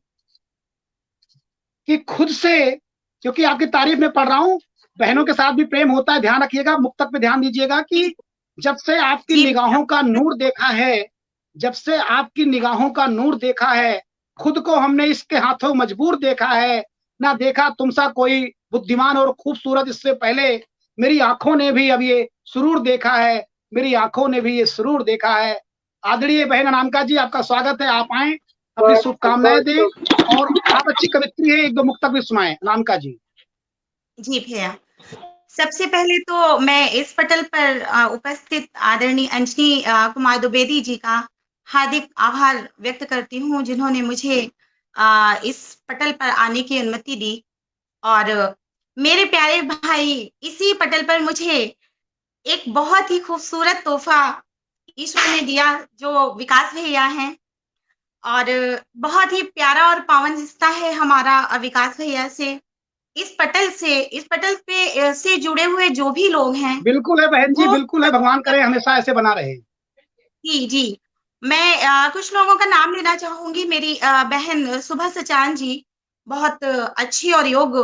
खुद से, क्योंकि आपकी तारीफ में पढ़ रहा हूँ, बहनों के साथ भी प्रेम होता है, ध्यान रखिएगा, मुक्तक पे ध्यान दीजिएगा कि जब से आपकी निगाहों का नूर देखा है, जब से आपकी निगाहों का नूर देखा है, खुद को हमने इसके हाथों मजबूर देखा है, ना देखा तुमसा कोई बुद्धिमान और खूबसूरत इससे पहले, मेरी आंखों ने भी अब ये सुरूर देखा है, मेरी आंखों ने भी ये सुरूर देखा है। आदरणीय बहन अनामिका जी, आपका स्वागत है। आप आए, अपनी शुभकामनाएं दें, और आप अच्छी कवित्री है, एक दो मुक्तक भी सुनाएं अनामिका जी। जी भैया, सबसे पहले तो मैं इस पटल पर उपस्थित आदरणीय अंजनी कुमार द्विवेदी जी का हार्दिक आभार व्यक्त करती हूँ, जिन्होंने मुझे इस पटल पर आने की अनुमति दी। और मेरे प्यारे भाई, इसी पटल पर मुझे एक बहुत ही खूबसूरत तोहफा ईश्वर ने दिया, जो विकास भैया हैं, और बहुत ही प्यारा और पावन रिश्ता है हमारा विकास भैया से। इस पटल पे से जुड़े हुए जो भी लोग हैं, बिल्कुल है बहन जी, बिल्कुल है, भगवान करे हमेशा ऐसे बना रहे। जी, मैं कुछ लोगों का नाम लेना चाहूंगी। मेरी बहन सुभा सचान जी बहुत अच्छी और योग्य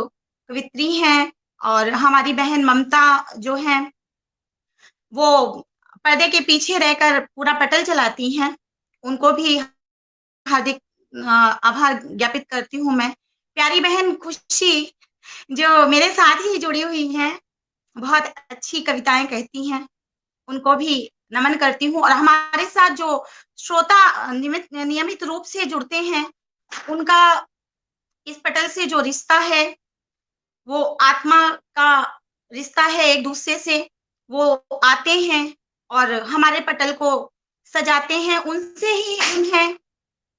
कवित्री हैं, और हमारी बहन ममता जो है वो पर्दे के पीछे रहकर पूरा पटल चलाती हैं। उनको भी हार्दिक आभार ज्ञापित करती हूँ मैं। प्यारी बहन खुशी जो मेरे साथ ही जुड़ी हुई हैं, बहुत अच्छी कविताएं कहती हैं, उनको भी नमन करती हूँ। और हमारे साथ जो श्रोता नियमित रूप से जुड़ते हैं, उनका इस पटल से जो रिश्ता है वो आत्मा का रिश्ता है एक दूसरे से। वो आते हैं और हमारे पटल को सजाते हैं, उनसे ही उन्हें।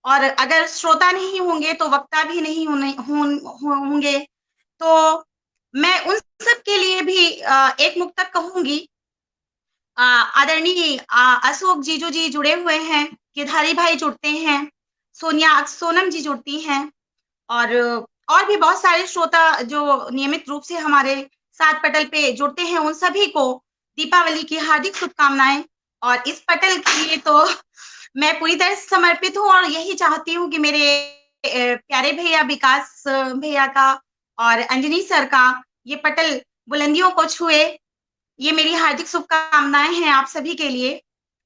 और अगर श्रोता नहीं होंगे तो वक्ता भी नहीं होंगे। तो मैं उन सब के लिए भी एक मुक्तक कहूंगी। आदरणीय अशोक जीजू जी जुड़े हुए हैं, गिरधारी भाई जुड़ते हैं, सोनम जी जुड़ती हैं, और भी बहुत सारे श्रोता जो नियमित रूप से हमारे साथ पटल पे जुड़ते हैं, उन सभी को दीपावली की हार्दिक शुभकामनाएं। और इस पटल के लिए तो मैं पूरी तरह से समर्पित हूँ, और यही चाहती हूँ कि मेरे प्यारे भैया विकास भैया का और अंजनी सर का ये पटल बुलंदियों को छुए। ये मेरी हार्दिक शुभकामनाएं हैं आप सभी के लिए।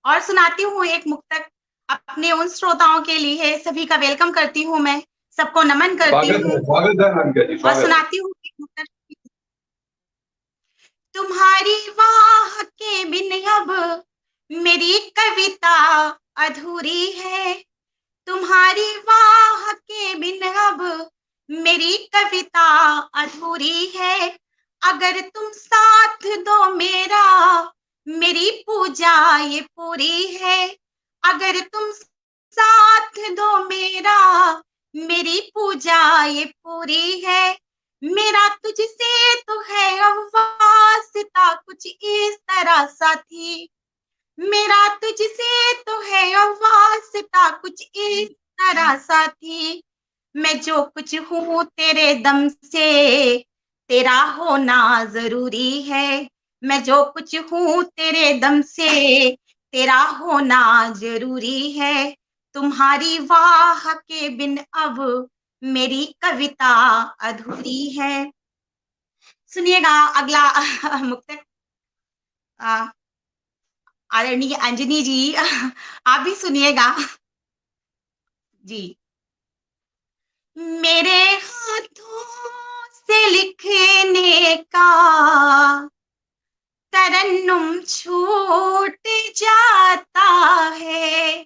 और सुनाती हूँ एक मुक्तक अपने उन श्रोताओं के लिए। सभी का वेलकम करती हूँ मैं, सबको नमन करती हूँ स्वागत है अनामिका जी, और स्वागत। सुनाती हूँ एक मुक्तक। तुम्हारी वाह के बिन अब मेरी कविता अधूरी है। तुम्हारी वाह के बिन अब मेरी कविता अधूरी है। अगर तुम साथ दो मेरा, मेरी पूजा ये पूरी है। अगर तुम साथ दो मेरा, मेरी पूजा ये पूरी है। मेरा तुझसे तो है अब वास्ता कुछ इस तरह साथी। मेरा तुझसे तो है अब वास्ता कुछ इस तरह साथी। मैं जो कुछ हूँ तेरे दम से, तेरा होना जरूरी है। मैं जो कुछ हूँ तेरे दम से, तेरा होना जरूरी है। तुम्हारी वाह के बिन अब मेरी कविता अधूरी है। सुनिएगा अगला मुक्तक। आदरणीय अंजनी जी आप भी सुनिएगा जी। मेरे हाथों से लिखने का तरन्नुम छूट जाता है।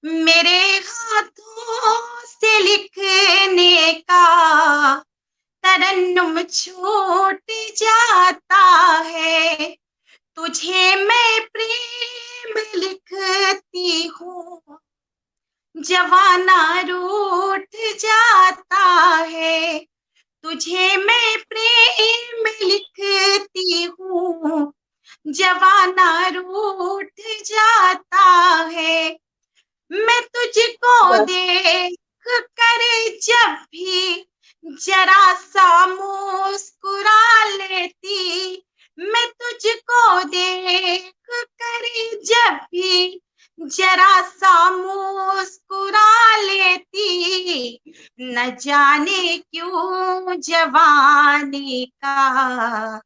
मेरे हाथों से लिखने का तरन्नुम छूट जाता है। तुझे मैं प्रेम लिखती हूँ, जवाना रूठ जाता है। तुझे मैं प्रेम लिखती हूँ, जवाना रूठ जाता है। मैं तुझको देख कर जब भी जरा सा मुस्कुरा लेती। मैं तुझको देख कर जब भी जरा सा मुस्कुरा लेती। न जाने क्यों जवानी का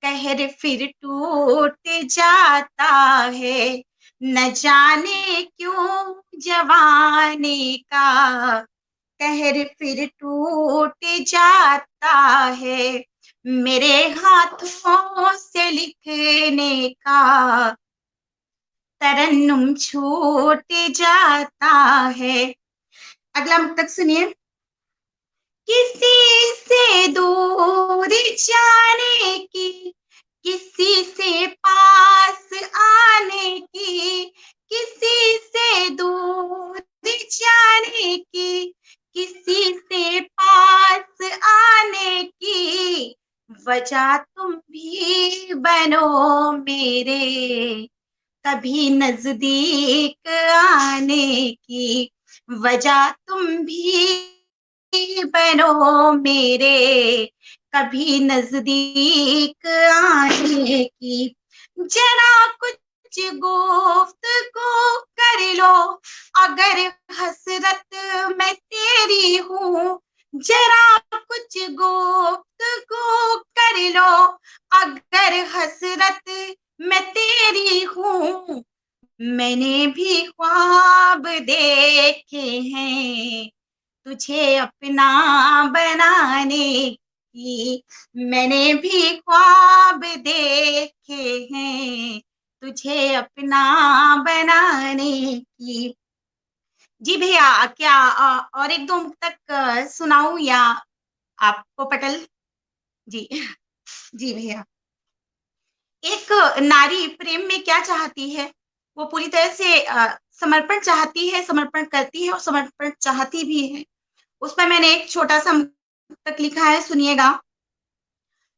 कहर फिर टूट जाता है। न जाने क्यों जवानी का कहर फिर टूट जाता है। मेरे हाथों से लिखने का तरन्नुम छूट जाता है। अगला मुक्तक सुनिए। किसी से दूर जाने की, किसी से पास आने की। किसी से दूर जाने की, किसी से पास आने की। वजह तुम भी बनो मेरे, कभी नजदीक आने की। वजह तुम भी बनो मेरे, कभी नजदीक आने की। जरा कुछ कुछ गुफ्तगू कर लो, अगर हसरत मैं तेरी हूँ, जरा कुछ गुफ्तगू कर लो, अगर हसरत मैं तेरी हूँ। मैंने भी ख्वाब देखे हैं तुझे अपना बनाने की, मैंने भी ख्वाब देखे हैं तुझे अपना बनाने की। जी भैया, क्या और एक दो मुक्तक सुनाऊं या आपको पटल? जी जी भैया। एक नारी प्रेम में क्या चाहती है? वो पूरी तरह से समर्पण चाहती है, समर्पण करती है और समर्पण चाहती भी है। उस पर मैंने एक छोटा सा मुक्तक लिखा है, सुनिएगा।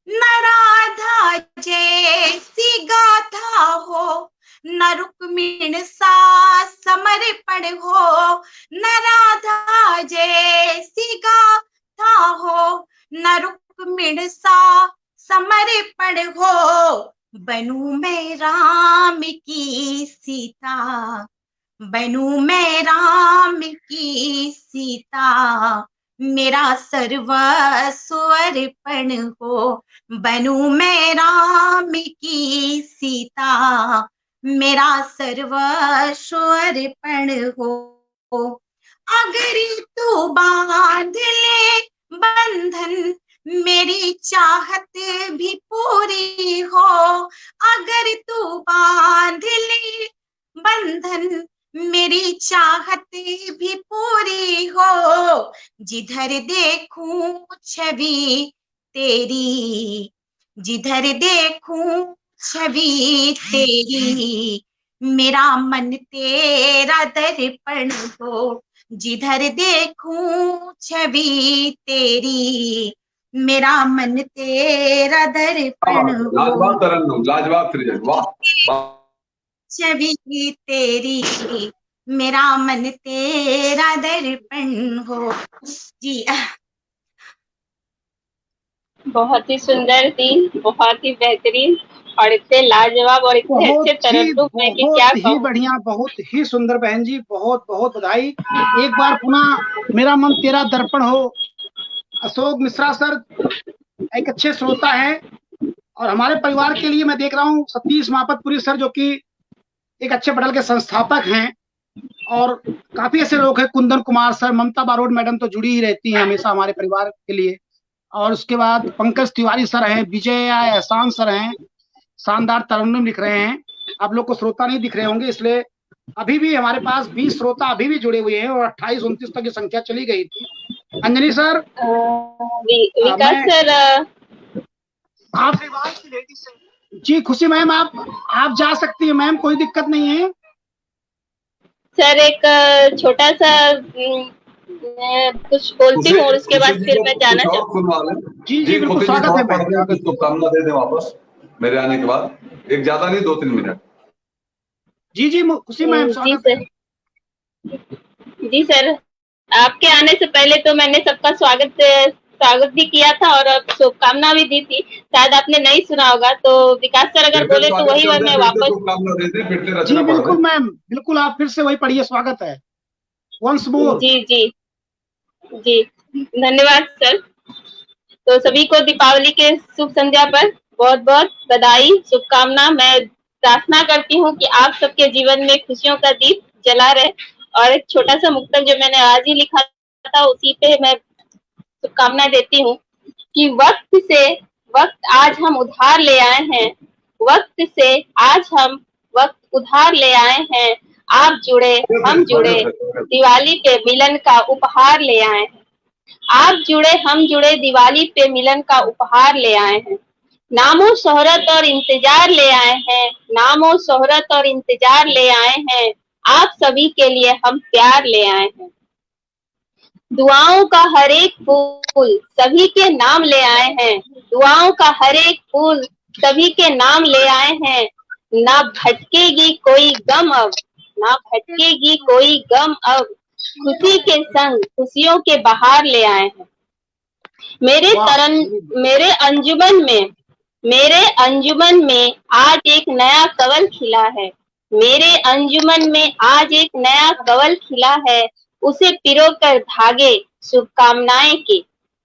न राधा जैसी गाथा हो, न रुक्मिण सा समर्पण हो, न राधा जैसी गाथा हो, न रुक्मिण सा समर्पण हो। बनूं मैं राम की सीता, बनूं मैं राम की सीता, मेरा सर्वस्व अर्पण हो। बनूं मैं राम की सीता, मेरा सर्वस्व अर्पण हो। अगर तू बांध ले बंधन, मेरी चाहत भी पूरी हो। अगर तू बांध ले बंधन, मेरी चाहत भी पूरी हो। जिधर देखूं छवि तेरी, जिधर देखूं छवि तेरी, मेरा मन तेरा दर्पण हो। जिधर देखूं छवि तेरी, मेरा मन तेरा दर्पण हो। लाजवाब तरन्नुम, लाजवाब सृजन, वाह। छवि तेरी, मेरा मन तेरा दर्पण हो। जी बहुत ही सुंदर थी, बहुत ही बेहतरीन और इतने लाजवाब और इतने अच्छे तरन्नुम है कि क्या बहुत ही कहूँ। बढ़िया, बहुत ही सुंदर बहन जी, बहुत बहुत बधाई। एक बार पुनः मेरा मन तेरा दर्पण हो। अशोक मिश्रा सर एक अच्छे श्रोता हैं और हमारे परिवार के लिए मैं देख रहा हूँ सतीश मापतपुरी सर जो कि एक अच्छे पटल के संस्थापक हैं, और काफी ऐसे लोग हैं, कुंदन कुमार सर, ममता बारोट मैडम तो जुड़ी ही रहती हैं हमेशा हमारे परिवार के लिए, और उसके बाद पंकज तिवारी सर हैं, विजय एहसान सर हैं, शानदार तरन्नुम लिख रहे हैं। आप लोग को श्रोता नहीं दिख रहे होंगे, इसलिए अभी भी हमारे पास 20 श्रोता अभी भी जुड़े हुए हैं और 28-29 तक की संख्या चली गई थी। अंजनी सर, विकास सर, आप जी खुशी मैम, आप जा सकती है मैम, कोई दिक्कत नहीं है। सर एक छोटा सा मैं कुछ बोलती हूँ और उसके बाद फिर मैं जाना चाहूँ। जी जी बिल्कुल, स्वागत है मैम। शुभकामना दे दें वापस मेरे आने के बाद, एक ज्यादा नहीं 2-3 मिनट। जी जी खुशी मैम, स्वागत है। जी सर, आपके आने से पहले तो मैंने सबका स्वागत भी किया था और शुभकामना भी दी थी, शायद आपने नहीं सुना होगा। तो विकास सर अगर बोले तो वही बार मैं वापस शुभकामना देते हैं, फिर से जी रचना पढ़ बिल्कुल मैम, बिल्कुल आप फिर से वही पढ़िए, स्वागत है वंस मोर। जी जी जी, धन्यवाद सर। तो सभी को दीपावली के शुभ संध्या पर बहुत बहुत बधाई, शुभकामना। मैं प्रार्थना करती हूँ कि आप सबके जीवन में खुशियों का दीप जला रहे। और एक छोटा सा मुक्तक जो मैंने आज ही लिखा था, उसी पे मैं शुभकामना देती हूँ कि वक्त आज हम उधार ले आए हैं, वक्त से आज हम वक्त उधार ले आए हैं। आप जुड़े हम जुड़े, दिवाली पे मिलन का उपहार ले आए हैं। आप जुड़े हम जुड़े, दिवाली पे मिलन का उपहार ले आए हैं। नामो शोहरत और इंतजार ले आए हैं, नामो शोहरत और इंतजार ले आए हैं। आप सभी के लिए हम प्यार ले आए हैं। दुआओं का हर एक फूल सभी के नाम ले आए हैं, दुआओं का हर एक फूल सभी के नाम ले आए हैं। ना भटकेगी कोई गम अब, ना भटकेगी कोई गम अब, खुशी के संग खुशियों के बहार ले आए हैं। मेरे अंजुमन में आज एक नया कवल खिला है, मेरे अंजुमन में आज एक नया कवल खिला है, उसे पिरो कर धागे शुभकामनाएं के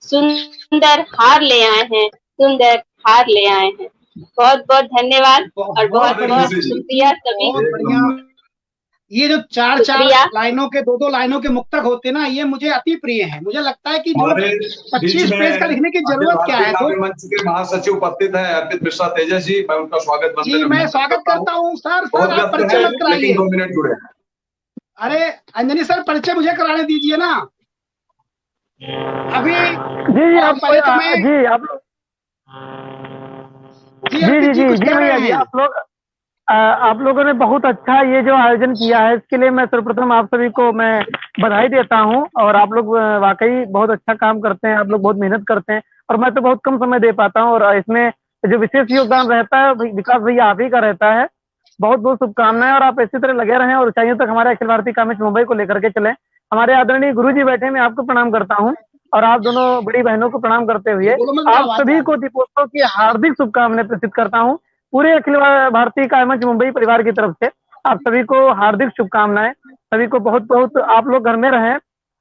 सुंदर हार ले आए हैं, सुंदर हार ले आए हैं। बहुत बहुत धन्यवाद और बहुत बहुत शुक्रिया सभी। बहुत बढ़िया। ये जो चार शुक्रिया। लाइनों के दो लाइनों के मुक्तक होते ना, ये मुझे अति प्रिय हैं। मुझे लगता है कि जो 25 पेज का लिखने की जरूरत क्या है। तो मंच के महासचिव उपस्थित हैं अर्पित मिश्रा तेजस जी, मैं उनका स्वागत जी मैं स्वागत करता हूँ। सर आप परिचय मत कराइए। 2 मिनट जुड़े। अरे अंजनी सर, परिचय मुझे कराने दीजिए ना अभी। जी आप पहले तो मैं जी आप जी भैया जी, आप लोगों ने बहुत अच्छा ये जो आयोजन किया है, इसके लिए मैं सर्वप्रथम आप सभी को मैं बधाई देता हूं। और आप लोग वाकई बहुत अच्छा काम करते हैं, आप लोग बहुत मेहनत करते हैं और मैं तो बहुत कम समय दे पाता हूं। और इसमें जो विशेष योगदान रहता है विकास भैया आप ही का रहता है। बहुत बहुत शुभकामनाएं और आप इसी तरह लगे रहें और ऊंचाइयों तक हमारे अखिल भारतीय कामेश मुंबई को लेकर के चले। हमारे आदरणीय गुरु जी बैठे, मैं आपको प्रणाम करता हूँ और आप दोनों बड़ी बहनों को प्रणाम करते हुए आप सभी को दीपोत्सव की हार्दिक शुभकामनाएं प्रेषित करता हूँ। पूरे अखिल भारतीय कामेश मुंबई परिवार की तरफ से आप सभी को हार्दिक शुभकामनाएं। सभी को बहुत बहुत, आप लोग घर में रहें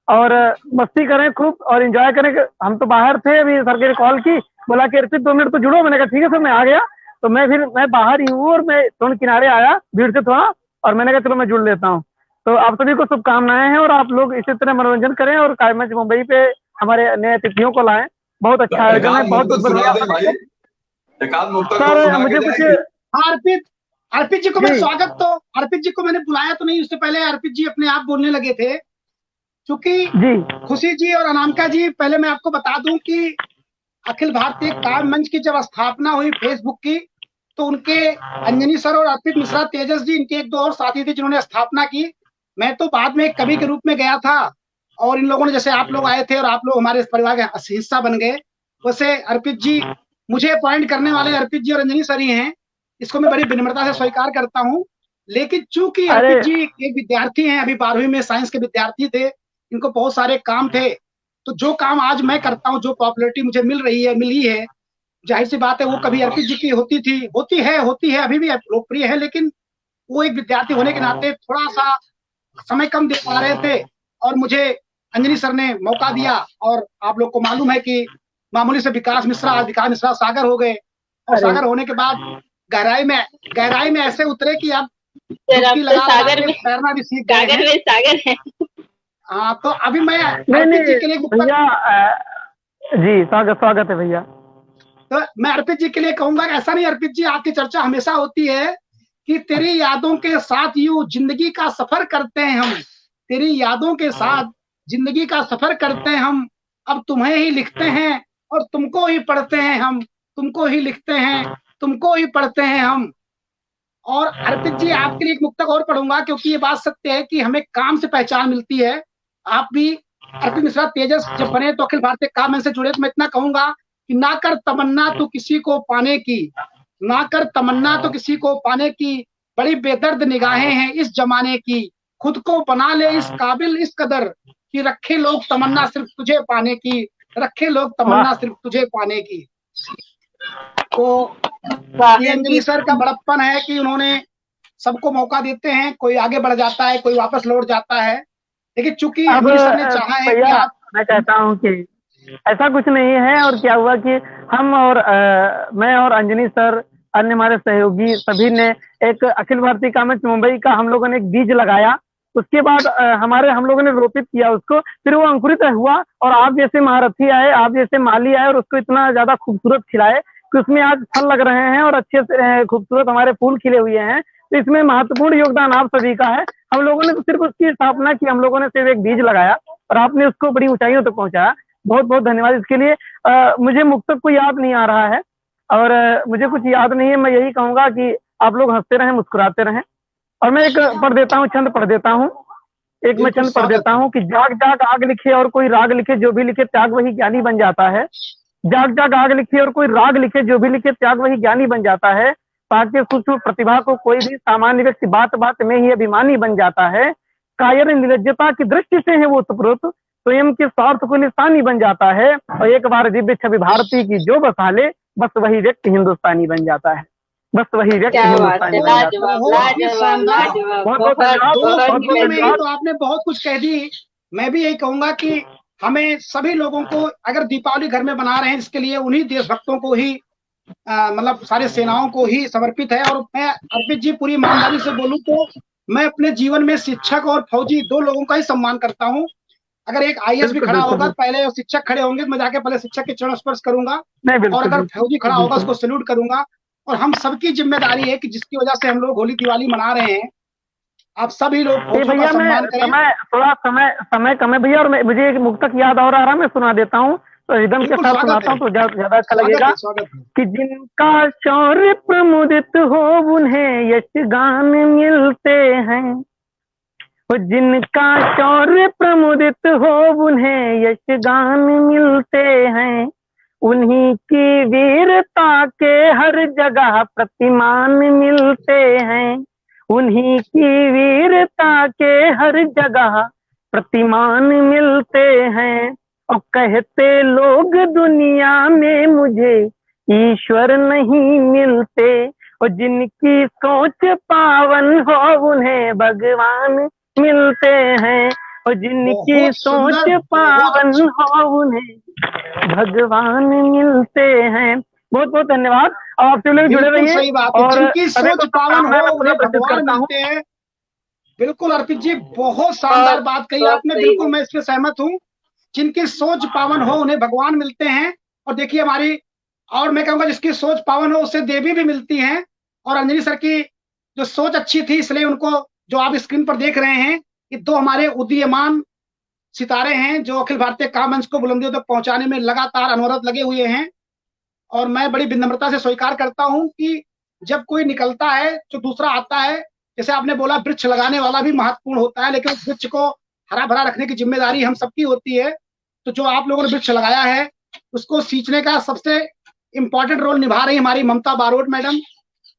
और मस्ती करें खूब और एंजॉय करें। हम तो बाहर थे, अभी सर के कॉल की, बोला कि अर्पित 2 मिनट तो जुड़ो। मैंने कहा ठीक है सर, मैं आ गया। तो मैं बाहर ही हूँ और मैं थोड़ा किनारे आया भीड़ से थोड़ा, और मैंने कहा चलो मैं जुड़ लेता हूँ। तो आप सभी को शुभकामनाएं हैं और आप लोग इसी तरह मनोरंजन करें और कामेश मुंबई पे हमारे नए अतिथियों को लाएं। बहुत अच्छा आयोजन है, बहुत बहुत बधाई। सर मुझे कुछ अर्पित जी को मैं स्वागत, तो अर्पित जी को मैंने बुलाया तो नहीं, उससे पहले अर्पित जी अपने आप बोलने लगे थे। क्योंकि खुशी जी और अनामिका जी, पहले मैं आपको बता दूं कि अखिल भारतीय काव्य मंच की जब स्थापना हुई फेसबुक की, तो उनके अंजनी सर और अर्पित मिश्रा तेजस जी, इनके 1-2 और साथी थे जिन्होंने स्थापना की। मैं तो बाद में एक कवि के रूप में गया था और इन लोगों ने, जैसे आप लोग आए थे और आप लोग हमारे परिवार का हिस्सा बन गए, वैसे अर्पित जी मुझे अपॉइंट करने वाले अर्पित जी और अंजनी सर ही हैं। इसको मैं बड़ी विनम्रता से स्वीकार करता हूँ। लेकिन चूंकि अर्पित जी एक विद्यार्थी हैं, अभी 12वीं में साइंस के विद्यार्थी थे, इनको बहुत सारे काम थे, तो जो काम आज मैं करता हूँ, जो पॉपुलैरिटी मुझे मिली है, जाहिर सी बात है वो कभी अर्पित जी की होती है, अभी भी लोकप्रिय है। लेकिन वो एक विद्यार्थी होने के नाते थोड़ा सा समय कम दे पा रहे थे और मुझे अंजनी सर ने मौका दिया। और आप लोग को मालूम है कि मामूली से विकास मिश्रा सागर हो गए, और सागर होने के बाद गहराई में ऐसे उतरे कि अब सागर में तैरना भी सीख गए। सागर है। हाँ, तो अभी मैं अर्पित जी के लिए भैया जी स्वागत है भैया। तो मैं अर्पित जी के लिए कहूंगा कि ऐसा नहीं अर्पित जी, आपकी चर्चा हमेशा होती है कि तेरी यादों के साथ यूं जिंदगी का सफर करते हैं हम, तेरी यादों के साथ जिंदगी का सफर करते हैं हम, अब तुम्हें ही लिखते हैं और तुमको ही पढ़ते हैं हम, तुमको ही लिखते हैं, तुमको ही पढ़ते हैं हम। और अर्पित जी आपके लिए एक मुक्तक और पढ़ूंगा, क्योंकि ये बात सत्य है कि हमें काम से पहचान मिलती है। आप भी अर्पित मिश्रा तेजस जब बने तो अखिल भारतीय काव्य मंच से जुड़े, तो मैं इतना कहूंगा कि ना कर तमन्ना तो किसी को पाने की, ना कर तमन्ना तो किसी को पाने की, बड़ी बेदर्द निगाहें हैं इस जमाने की, खुद को बना ले इस काबिल इस कदर कि रखे लोग तमन्ना सिर्फ तुझे पाने की, रखे लोग तमन्ना सिर्फ तुझे पाने की। तो ये अंजनी सर का बड़प्पन है कि उन्होंने सबको मौका देते हैं, कोई आगे बढ़ जाता है, कोई वापस लौट जाता है। लेकिन चूंकि अंजनी सर ने चाहा है कि मैं कहता हूँ कि ऐसा कुछ नहीं है। और क्या हुआ कि हम और मैं और अंजनी सर, अन्य हमारे सहयोगी सभी ने एक अखिल भारतीय कामेश मुंबई का हम लोगों ने एक बीज लगाया। उसके बाद हम लोगों ने रोपित किया उसको, फिर वो अंकुरित हुआ और आप जैसे महारथी आए, आप जैसे माली आए और उसको इतना ज्यादा खूबसूरत खिलाए कि उसमें आज फल लग रहे हैं और अच्छे से खूबसूरत हमारे फूल खिले हुए हैं। तो इसमें महत्वपूर्ण योगदान आप सभी का है। हम लोगों ने तो सिर्फ उसकी स्थापना की, हम लोगों ने सिर्फ एक बीज लगाया और आपने उसको बड़ी ऊंचाइयों तक पहुंचाया। बहुत बहुत धन्यवाद इसके लिए। मुझे मुक्तक को याद नहीं आ रहा है और मुझे कुछ याद नहीं है। मैं यही कहूंगा कि आप लोग हंसते रहें, मुस्कुराते रहें। और मैं एक पढ़ देता हूँ, छंद पढ़ देता हूँ। मैं छंद पढ़ देता हूँ कि जाग जाग आग लिखे और कोई राग लिखे, जो भी लिखे त्याग वही ज्ञानी बन जाता है। जाग जाग आग लिखे और कोई राग लिखे, जो भी लिखे त्याग वही ज्ञानी बन जाता है। पाके सूक्ष्म प्रतिभा को कोई भी सामान्य व्यक्ति बात बात में ही अभिमानी बन जाता है। कायर निर्लज्जता की दृष्टि से है वो सुप्रुत, स्वयं के स्वार्थ को लिसानी बन जाता है। और एक बार दिव्य छवि भारती की जो बसा ले, बस वही व्यक्ति हिंदुस्तानी बन जाता है। बस वही व्यक्ति क्या बात हिंदुस्तानी है, बन जाता है। लाजवाब बहुत ही लाजवाब शानदार। लाजवाब, बहुत बहुत बहुत धन्यवाद, दो बहुत बहुत पंक्तियों बहुत में ही धन्यवाद। तो आपने बहुत कुछ कह दी। मैं भी यही कहूंगा कि हमें सभी लोगों को, अगर दीपावली घर में बना रहे हैं, इसके लिए उन्हीं देशभक्तों को ही मतलब सारे सेनाओं को ही समर्पित है। और मैं अर्पित जी पूरी ईमानदारी से बोलूं तो मैं अपने जीवन में शिक्षक और फौजी दो लोगों का ही सम्मान करता हूं। अगर एक आईएएस भी बिल्कुल खड़ा बिल्कुल होगा, बिल्कुल। पहले शिक्षक खड़े होंगे तो मैं जाके पहले शिक्षक के चरण स्पर्श करूंगा, नहीं और बिल्कुल अगर बिल्कुल फौजी खड़ा होगा बिल्कुल। उसको सैल्यूट करूंगा। और हम सबकी जिम्मेदारी है कि जिसकी वजह से हम लोग होली दिवाली मना रहे हैं, आप सभी लोग ये फौजियों का भैया मैं सम्मान करें। थोड़ा समय कम है भैया, और मुझे एक मुक्तक याद आ रहा है, मैं सुना देता हूँ, तो रिदम के बिल्कुल साथ स्वागत सुनाता है, हूँ तो ज्यादा अच्छा स्वागत लगेगा। है, स्वागत है। कि जिनका शौर्य प्रमुदित हो उन्हें यशगान मिलते हैं, वो जिनका शौर्य प्रमुदित हो उन्हें यशगान मिलते हैं, उन्हीं की वीरता के हर जगह प्रतिमान मिलते हैं, उन्हीं की वीरता के हर जगह प्रतिमान मिलते हैं। और कहते लोग दुनिया में मुझे ईश्वर नहीं मिलते, और जिनकी सोच पावन हो उन्हें भगवान मिलते हैं, और जिनकी बहुत सोच सुंदर, बहुत पावन अच्छा। हो उन्हें भगवान मिलते हैं। बहुत बहुत धन्यवाद। आप सब लोग जुड़े बिल्कुल रहिए, सही बात है, और जिनकी सभी सोच को पावन हो शुभकामनाएं मैं पुनः उन्हें प्रस्तुत भगवान करता हूँ। मिलते हैं। बिल्कुल अर्पित जी, बहुत शानदार बहुत बात कही बहुत आपने, सही बिल्कुल है। मैं इस पे सहमत हूँ। जिनकी सोच पावन हो उन्हें भगवान मिलते हैं। और देखिए हमारी, और मैं कहूंगा जिसकी सोच पावन हो उससे देवी भी मिलती हैं। और अंजनी सर की जो सोच अच्छी थी, इसलिए उनको, जो आप स्क्रीन पर देख रहे हैं, ये दो हमारे उदीयमान सितारे हैं जो अखिल भारतीय काव्य मंच को बुलंदियों तक पहुंचाने में लगातार अनवरत लगे हुए हैं। और मैं बड़ी विनम्रता से स्वीकार करता हूं कि जब कोई निकलता है तो दूसरा आता है। जैसे आपने बोला, वृक्ष लगाने वाला भी महत्वपूर्ण होता है, लेकिन उस वृक्ष को हरा भरा रखने की जिम्मेदारी हम सबकी होती है। तो जो आप लोगों ने वृक्ष लगाया है, उसको सींचने का सबसे इम्पोर्टेंट रोल निभा रही हमारी ममता बारोट मैडम।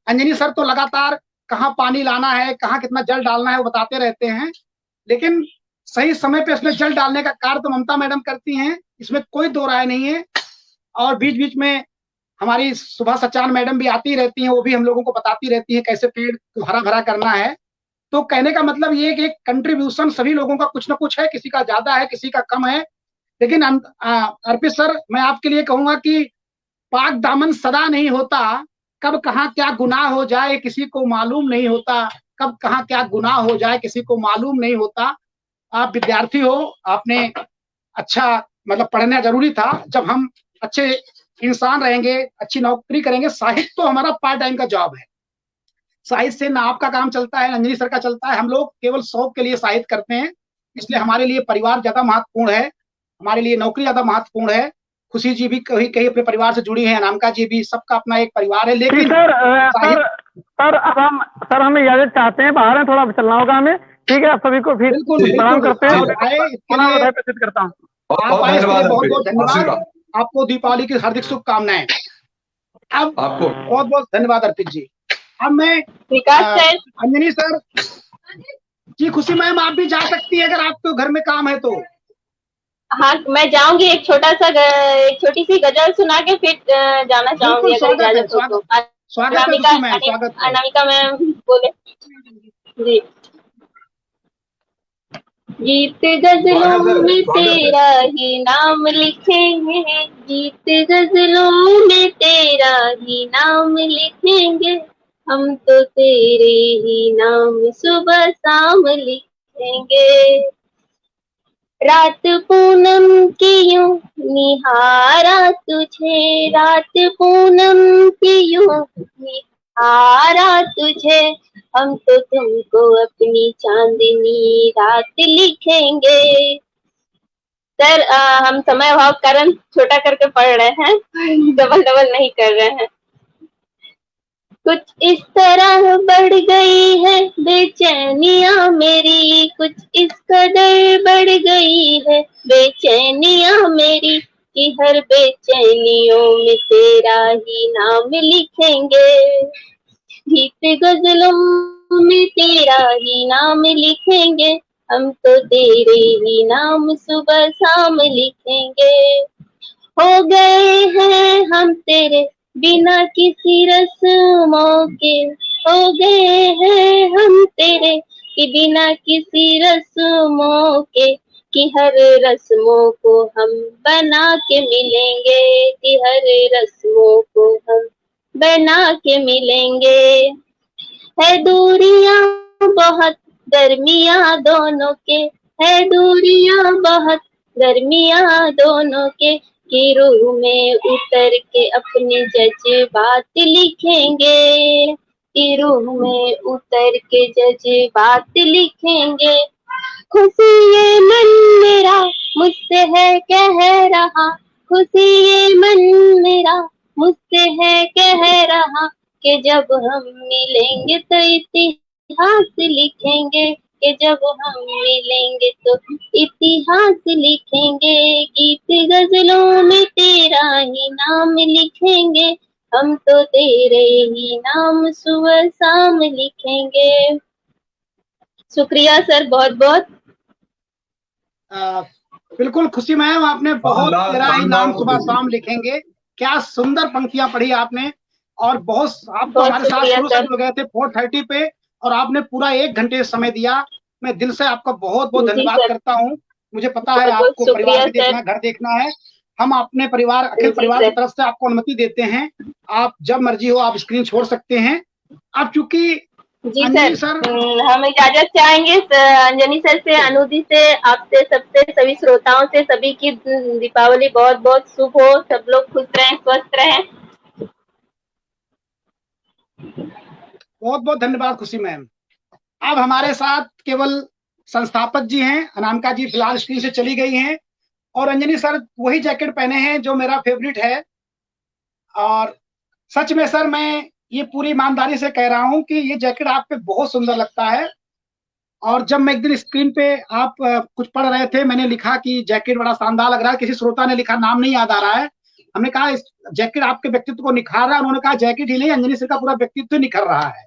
अंजनी सर तो लगातार कहाँ पानी लाना है, कहाँ कितना जल डालना है, वो बताते रहते हैं। लेकिन सही समय पे उसमें जल डालने का कार्य तो ममता मैडम करती हैं, इसमें कोई दो राय नहीं है। और बीच बीच में हमारी सुबह सचान मैडम भी आती रहती हैं, वो भी हम लोगों को बताती रहती हैं कैसे पेड़ को हरा भरा करना है। तो कहने का मतलब ये कि एक कंट्रीब्यूशन सभी लोगों का कुछ ना कुछ है, किसी का ज्यादा है, किसी का कम है। लेकिन अर्पित सर, मैं आपके लिए कहूंगा कि पाक दामन सदा नहीं होता, कब कहाँ क्या गुनाह हो जाए किसी को मालूम नहीं होता, कब कहाँ क्या गुनाह हो जाए किसी को मालूम नहीं होता। आप विद्यार्थी हो, आपने अच्छा मतलब पढ़ना जरूरी था। जब हम अच्छे इंसान रहेंगे, अच्छी नौकरी करेंगे, साहित्य तो हमारा पार्ट टाइम का जॉब है। साहित्य से ना आपका काम चलता है, अंजनी सर का चलता है। हम लोग केवल शौक के लिए साहित्य करते हैं, इसलिए हमारे लिए परिवार ज्यादा महत्वपूर्ण है, हमारे लिए नौकरी ज्यादा महत्वपूर्ण है। खुशी जी भी कहीं कहीं अपने परिवार से जुड़ी हैं, अनामिका जी भी, सबका अपना एक परिवार है। जी लेकिन सर, साहित्य, सर अब हम इजाजत चाहते हैं, बाहर है, थोड़ा चलना होगा हमें। ठीक है, आप सभी को फिर बिल्कुल प्रणाम बिल्कुल, करते हैं, आप सभी को आए इसके पुनः लिए, बधाई प्रस्तुत करता हूँ। बहुत आप बहुत आए इसके लिए धन्यवाद बहुत बहुत अर्पित, धन्यवाद। आशीर्वाद आपको दीपावली की हार्दिक शुभकामनाएं। अब आपको। बहुत बहुत धन्यवाद अर्पित जी। अब मैं विकास सर, अंजनी सर जी, खुशी मैम आप भी जा सकती है अगर आपको घर में काम है तो। हाँ मैं जाऊंगी, एक एक छोटी सी गजल सुना के फिर जाना बिल्कुल चाहूंगी अगर स्वागत है, इजाजत हो तो। स्वागत, स्वागत है अनामिका खुशी मैम, स्वागत है। अनामिका मैम बोले जी। गीत गजलों स्वागत है, में स्वागत है। तेरा ही नाम लिखेंगे, गीत गजलों में तेरा ही नाम लिखेंगे, हम तो तेरे ही नाम सुबह शाम लिखेंगे। रात पूनम की यूं निहारा तुझे, रात पूनम की यूं निहारा तुझे, हम तो तुमको अपनी चांदनी रात लिखेंगे। सर हम समय अभाव कारण छोटा करके पढ़ रहे हैं, डबल डबल नहीं कर रहे हैं। कुछ इस तरह बढ़ गई है बेचैनियां मेरी, कुछ इस कदर बढ़ गई है बेचैनियां मेरी, कि हर बेचैनियों में तेरा ही नाम लिखेंगे, गीत गजलों में तेरा ही नाम लिखेंगे, हम तो तेरे ही नाम सुबह शाम लिखेंगे। हो गए हैं हम तेरे बिना किसी रस्मों के हो गए हैं हम तेरे, कि बिना किसी रस्मों के, कि हर रस्मों को हम बना के मिलेंगे, कि हर रस्मों को हम बना के मिलेंगे। है दूरियां बहुत दरमिया दोनों के, है दूरियां बहुत दरमिया दोनों के, कि रूह में उतर के अपने जज्बात लिखेंगे, कि रूह में उतर के जज्बात लिखेंगे। खुशी ये मन मेरा मुझसे है कह रहा, खुशी ये मन मेरा मुझसे है कह रहा, कि जब हम मिलेंगे तो इतिहास लिखेंगे, कि जब हम मिलेंगे तो इतिहास लिखेंगे। गीत गजलों में तेरा ही नाम लिखेंगे, हम तो तेरे ही नाम सुबह शाम लिखेंगे। शुक्रिया सर, बहुत बहुत। बिल्कुल खुशी मैम, आपने बहुत तेरा ही नाम सुबह शाम लिखेंगे, क्या सुंदर पंक्तियां पढ़ी आपने। और बहुत आप तो हमारे साथ शुरू से जुड़ गए थे 4:30 पे, और आपने पूरा 1 घंटे समय दिया। मैं दिल से आपका बहुत बहुत धन्यवाद करता हूँ। मुझे पता है आपको परिवार भी देखना, घर देखना है। हम अपने परिवार, अखिल परिवार की तरफ से आपको अनुमति देते हैं, आप जब मर्जी हो आप स्क्रीन छोड़ सकते हैं। अब चूंकि जी सर, हम इजाजत चाहेंगे अंजनी सर से, अनुदी से, आपसे, सबसे, सभी श्रोताओं से। सभी की दीपावली बहुत बहुत शुभ हो, सब लोग खुश रहें, स्वस्थ रहें। बहुत बहुत धन्यवाद खुशी मैम। अब हमारे साथ केवल संस्थापक जी हैं, अनामिका जी फिलहाल स्क्रीन से चली गई हैं, और अंजनी सर वही जैकेट पहने हैं जो मेरा फेवरेट है। और सच में सर मैं ये पूरी ईमानदारी से कह रहा हूं कि ये जैकेट आप पे बहुत सुंदर लगता है। और जब मैं एक दिन स्क्रीन पे आप कुछ पढ़ रहे थे, मैंने लिखा कि जैकेट बड़ा शानदार लग रहा है, किसी श्रोता ने लिखा, नाम नहीं याद आ रहा है, हमने कहा इस जैकेट आपके व्यक्तित्व को निखार रहा है। उन्होंने कहा जैकेट ही नहीं, अंजनी सर का पूरा व्यक्तित्व निखर रहा है।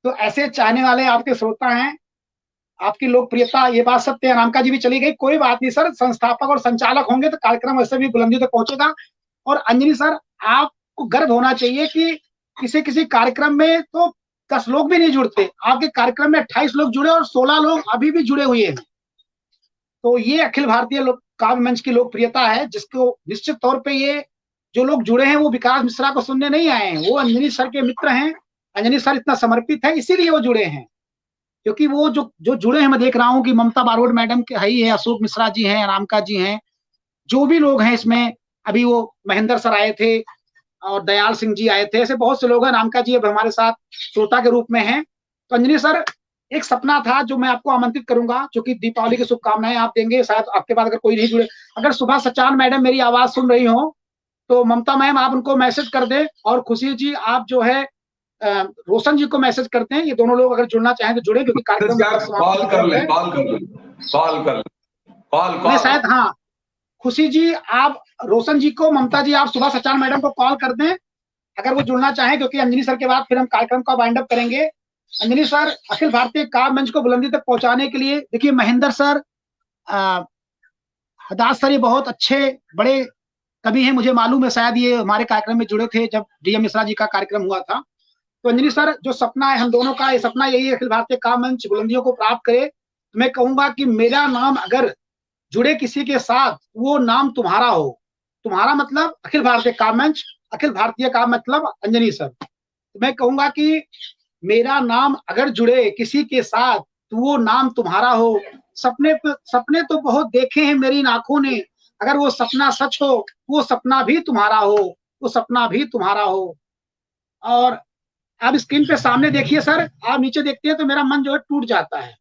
तो ऐसे चाहने वाले आपके श्रोता हैं, आपकी लोकप्रियता, ये बात सत्य है। अनामिका जी भी चली गई, कोई बात नहीं सर, संस्थापक और संचालक होंगे तो कार्यक्रम वैसे भी बुलंदियों तक पहुंचेगा। और अंजनी सर, आपको गर्व होना चाहिए कि किसी किसी कार्यक्रम में तो 10 लोग भी नहीं जुड़ते, आपके कार्यक्रम में 28 लोग जुड़े और 16 लोग अभी भी जुड़े हुए हैं। तो ये अखिल भारतीय काव्य मंच की लोकप्रियता है, जिसको निश्चित तौर पे ये जो लोग जुड़े हैं वो विकास मिश्रा को सुनने नहीं आए हैं, वो अंजनी सर के मित्र हैं। अंजनी सर इतना समर्पित है, इसीलिए वो जुड़े हैं। क्योंकि वो जो जुड़े हैं, मैं देख रहा हूँ कि ममता बारोड़ मैडम के है ही है, अशोक मिश्रा जी हैं, अनामिका जी हैं, जो भी लोग हैं इसमें, अभी वो महेंद्र सर आए थे और दयाल सिंह जी आए थे, ऐसे बहुत से लोग हैं। अनामिका जी अब हमारे साथ श्रोता के रूप में हैं। तो अंजनी सर, एक सपना था जो मैं आपको आमंत्रित करूंगा, क्योंकि दीपावली की शुभकामनाएं आप देंगे, शायद आपके बाद अगर कोई नहीं जुड़े, अगर सुबह सचान मैडम मेरी आवाज सुन रही हो तो ममता मैम आप उनको मैसेज कर दें, और खुशी जी आप जो है रोशन जी को मैसेज करते हैं, ये दोनों लोग अगर जुड़ना चाहें तो जुड़े, क्योंकि कार्यक्रम कॉल कर ले, कॉल शायद, हाँ खुशी जी आप रोशन जी को, ममता जी आप सुबह सचान मैडम को कॉल कर दें अगर वो जुड़ना चाहें, क्योंकि अंजनी सर के बाद फिर हम कार्यक्रम का वाइंड अप करेंगे। अंजनी सर, अखिल भारतीय काव्य मंच को बुलंदी तक पहुंचाने के लिए, देखिए महेंद्र सर, हदास सर, ये बहुत अच्छे बड़े कवि हैं, मुझे मालूम है, शायद ये हमारे कार्यक्रम में जुड़े थे जब डीएम मिश्रा जी का कार्यक्रम हुआ था। तो अंजनी सर, जो सपना है हम दोनों का, ये सपना यही है, अखिल भारतीय काव्य मंच बुलंदियों को प्राप्त करे। तो मैं कहूंगा कि मेरा नाम अगर जुड़े किसी के साथ, वो नाम तुम्हारा हो। तुम्हारा मतलब अखिल भारतीय काव्य मंच, अखिल भारतीय का मतलब अंजनी सर। तो मैं कहूंगा कि मेरा नाम अगर जुड़े किसी के साथ तो वो नाम तुम्हारा हो। सपने तो बहुत देखे हैं मेरी आंखों ने, अगर वो सपना सच हो, वो सपना भी तुम्हारा हो, वो सपना भी तुम्हारा हो। और आप स्क्रीन पे सामने देखिए सर, आप नीचे देखते हैं तो मेरा मन जो है टूट जाता है।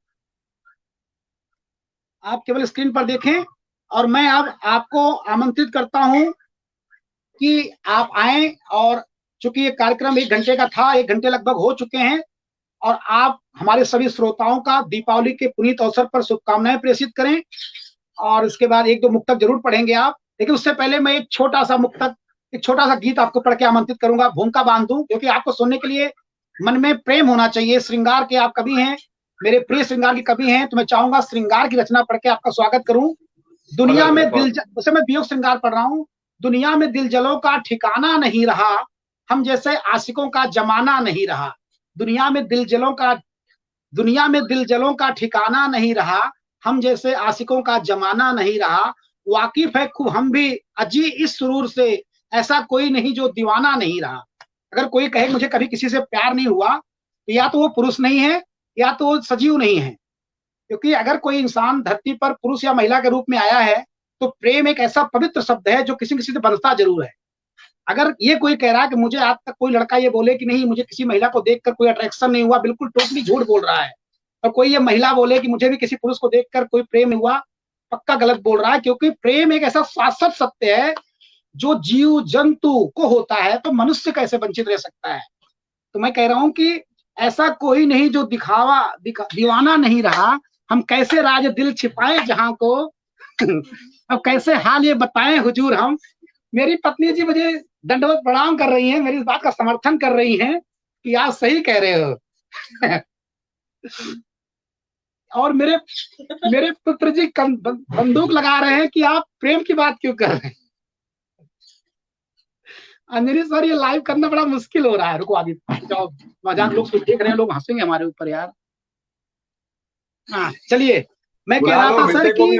आप केवल स्क्रीन पर देखें, और मैं अब आपको आमंत्रित करता हूं कि आप आए। और चूंकि ये कार्यक्रम 1 घंटे का था, 1 घंटे लगभग हो चुके हैं, और आप हमारे सभी श्रोताओं का दीपावली के पुनीत अवसर पर शुभकामनाएं प्रेषित करें। और इसके बाद 1-2 मुक्तक जरूर पढ़ेंगे आप, लेकिन उससे पहले मैं एक छोटा सा गीत आपको पढ़ के आमंत्रित करूंगा, भूमिका बांधू, क्योंकि आपको सुनने के लिए मन में प्रेम होना चाहिए। श्रृंगार के आप कवि हैं, मेरे प्रिय श्रृंगार के कवि हैं, तो मैं चाहूंगा श्रृंगार की रचना पढ़ के आपका स्वागत करूं। दुनिया में दिल, उसे मैं वियोग श्रृंगार पढ़ रहा हूं। दुनिया में दिल जलों का ठिकाना नहीं रहा, हम जैसे आशिकों का जमाना नहीं रहा। दुनिया में दिल जलों का ठिकाना नहीं रहा। हम जैसे आशिकों का जमाना नहीं रहा। वाकिफ है खूब हम भी अजी इस सुरूर से, ऐसा कोई नहीं जो दीवाना नहीं रहा। अगर कोई कहे मुझे कभी किसी से प्यार नहीं हुआ, तो या तो वो पुरुष नहीं है या तो वो सजीव नहीं है। क्योंकि अगर कोई इंसान धरती पर पुरुष या महिला के रूप में आया है, तो प्रेम एक ऐसा पवित्र शब्द है जो किसी किसी से बंधता जरूर है। अगर ये कोई कह रहा है कि मुझे आज तक कोई लड़का ये बोले कि नहीं मुझे किसी महिला को देखकर कोई अट्रैक्शन नहीं हुआ, बिल्कुल टोटली झूठ बोल रहा है। और कोई ये महिला बोले कि मुझे भी किसी पुरुष को देखकर कोई प्रेम हुआ, पक्का गलत बोल रहा है। क्योंकि प्रेम एक ऐसा शाश्वत सत्य है जो जीव जंतु को होता है, तो मनुष्य कैसे वंचित रह सकता है। तो मैं कह रहा हूं कि ऐसा कोई नहीं जो दीवाना नहीं रहा। हम कैसे राज दिल छिपाए जहां को अब कैसे हाल ये बताएं हुजूर हम। मेरी पत्नी जी मुझे दंडवत प्रणाम कर रही हैं, मेरी इस बात का समर्थन कर रही हैं कि आप सही कह रहे हो। और मेरे पुत्र जी बंदूक लगा रहे हैं कि आप प्रेम की बात क्यों कर रहे हैं। अंजनी सर ये लाइव करना बड़ा मुश्किल हो रहा है। रुको आगे जाओ, मजाक लोग देख रहे हैं, लोग हंसेंगे हमारे ऊपर यार। हाँ चलिए, मैं कह रहा था सर कि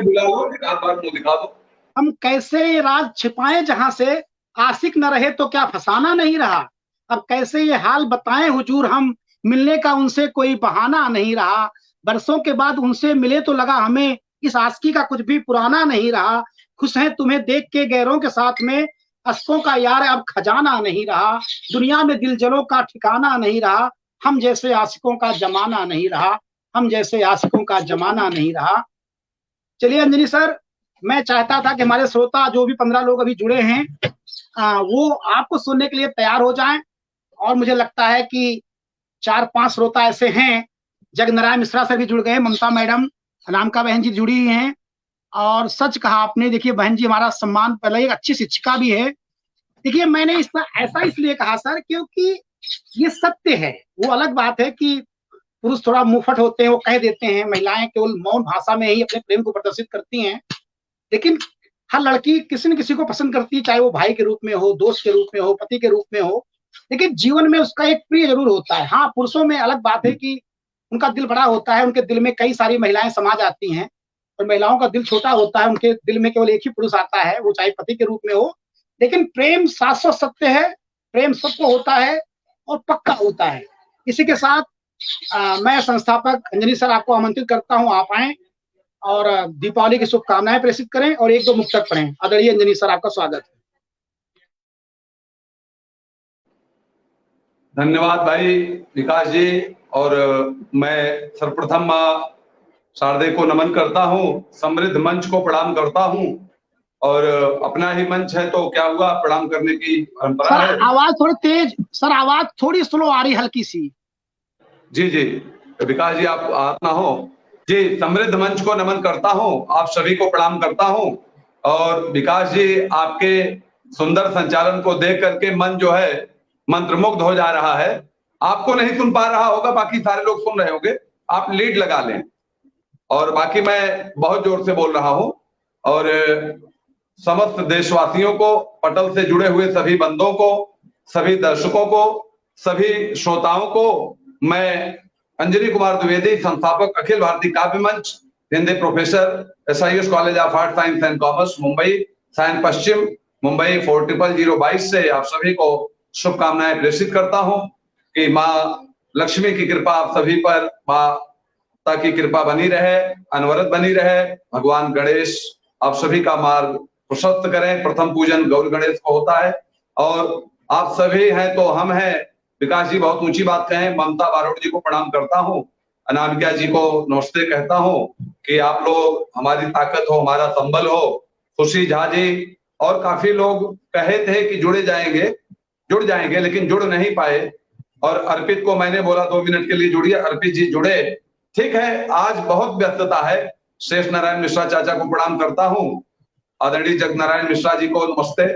हम कैसे ये राज छिपाएं जहां से, आशिक न रहे तो क्या फसाना नहीं रहा। अब कैसे ये हाल बताएं हुजूर हम, मिलने का उनसे कोई बहाना नहीं रहा। बरसों के बाद उनसे मिले तो लगा हमें इस आशिकी का कुछ भी पुराना नहीं रहा। खुश हैं तुम्हें देख के गैरों के साथ में, अश्कों का यार अब खजाना नहीं रहा। दुनिया में दिलजलों का ठिकाना नहीं रहा। हम जैसे आशिकों का जमाना नहीं रहा। हम जैसे आशिकों का जमाना नहीं रहा। चलिए अंजनी सर, मैं चाहता था कि हमारे श्रोता जो भी 15 लोग अभी जुड़े हैं वो आपको सुनने के लिए तैयार हो जाएं। और मुझे लगता है कि 4-5 श्रोता ऐसे हैं, जगनारायण मिश्रा सर भी जुड़ गए, ममता मैडम, अनामिका बहन जी जुड़ी हुई हैं। और सच कहा आपने, देखिए बहन जी हमारा सम्मान, पहले एक अच्छी शिक्षिका भी है। देखिए मैंने ऐसा इसलिए कहा सर क्योंकि ये सत्य है। वो अलग बात है कि पुरुष थोड़ा मुंहफट होते हैं, वो कह देते हैं, महिलाएं केवल मौन भाषा में ही अपने प्रेम को प्रदर्शित करती हैं। लेकिन हर लड़की किसी न किसी को पसंद करती है, चाहे वो भाई के रूप में हो, दोस्त के रूप में हो, पति के रूप में हो। लेकिन जीवन में उसका एक प्रिय जरूर होता है। हाँ, पुरुषों में अलग बात है कि उनका दिल बड़ा होता है, उनके दिल में कई सारी महिलाएं समा जाती हैं। और महिलाओं का दिल छोटा होता है, उनके दिल में केवल एक ही पुरुष आता है, वो चाहे पति के रूप में हो। लेकिन प्रेम शाश्वत सत्य है, प्रेम सबको होता है और पक्का होता है। इसी के साथ मैं संस्थापक अंजनी सर आपको आमंत्रित करता हूं, आप आए और दीपावली की शुभकामनाएं प्रेषित करें और 1-2 मुक्तक पढ़ें। आदरणीय अंजनी सर, आपका स्वागत है। धन्यवाद भाई विकास जी। और मैं सर्वप्रथम मां शारदे को नमन करता हूं, समृद्ध मंच को प्रणाम करता हूं। और अपना ही मंच है तो क्या हुआ, प्रणाम करने की परंपरा है। आवाज थोड़ी तेज सर, आवाज थोड़ी स्लो आ रही, हल्की सी। जी जी विकास जी, आप ना हो जी। समृद्ध मंच को नमन करता हूं, आप सभी को प्रणाम करता हूं। और विकास जी, आपके सुंदर संचालन को देख करके मन जो है मंत्रमुग्ध हो जा रहा है। आपको नहीं सुन पा रहा होगा, बाकी सारे लोग सुन रहे होंगे। आप लीड लगा लें। और बाकी मैं बहुत जोर से बोल रहा हूं। और समस्त देशवासियों को, पटल से जुड़े हुए सभी बंधुओं को, सभी दर्शकों को, सभी श्रोताओं को मैं अंजनी कुमार द्विवेदी, संस्थापक अखिल Bharatiya Kavya Manch, Hindi professor, SIS college of art science and commerce Mumbai, Sion पश्चिम मुंबई 400022 से आप सभी को शुभकामनाएं प्रेषित करता हूं कि माँ लक्ष्मी की कृपा आप सभी पर, माता की कृपा बनी रहे, अनवरत बनी रहे। भगवान गणेश आप सभी का मार्ग प्रशस्त करें। प्रथम पूजन गौर गणेश को होता है और आप सभी हैं तो हम हैं। विकास जी बहुत ऊंची बात कहें। ममता बारोट जी को प्रणाम करता हूँ, अनामिका जी को नमस्ते कहता हूँ कि आप लोग हमारी ताकत हो, हमारा संबल हो। खुशी झा जी और काफी लोग कहे थे कि जुड़ जाएंगे लेकिन जुड़ नहीं पाए। और अर्पित को मैंने बोला 2 मिनट के लिए जुड़िए, अर्पित जी जुड़े। ठीक है, आज बहुत व्यस्तता है। शेष नारायण मिश्रा चाचा को प्रणाम करता हूँ, आदरणीय जगनारायण मिश्रा जी को नमस्ते।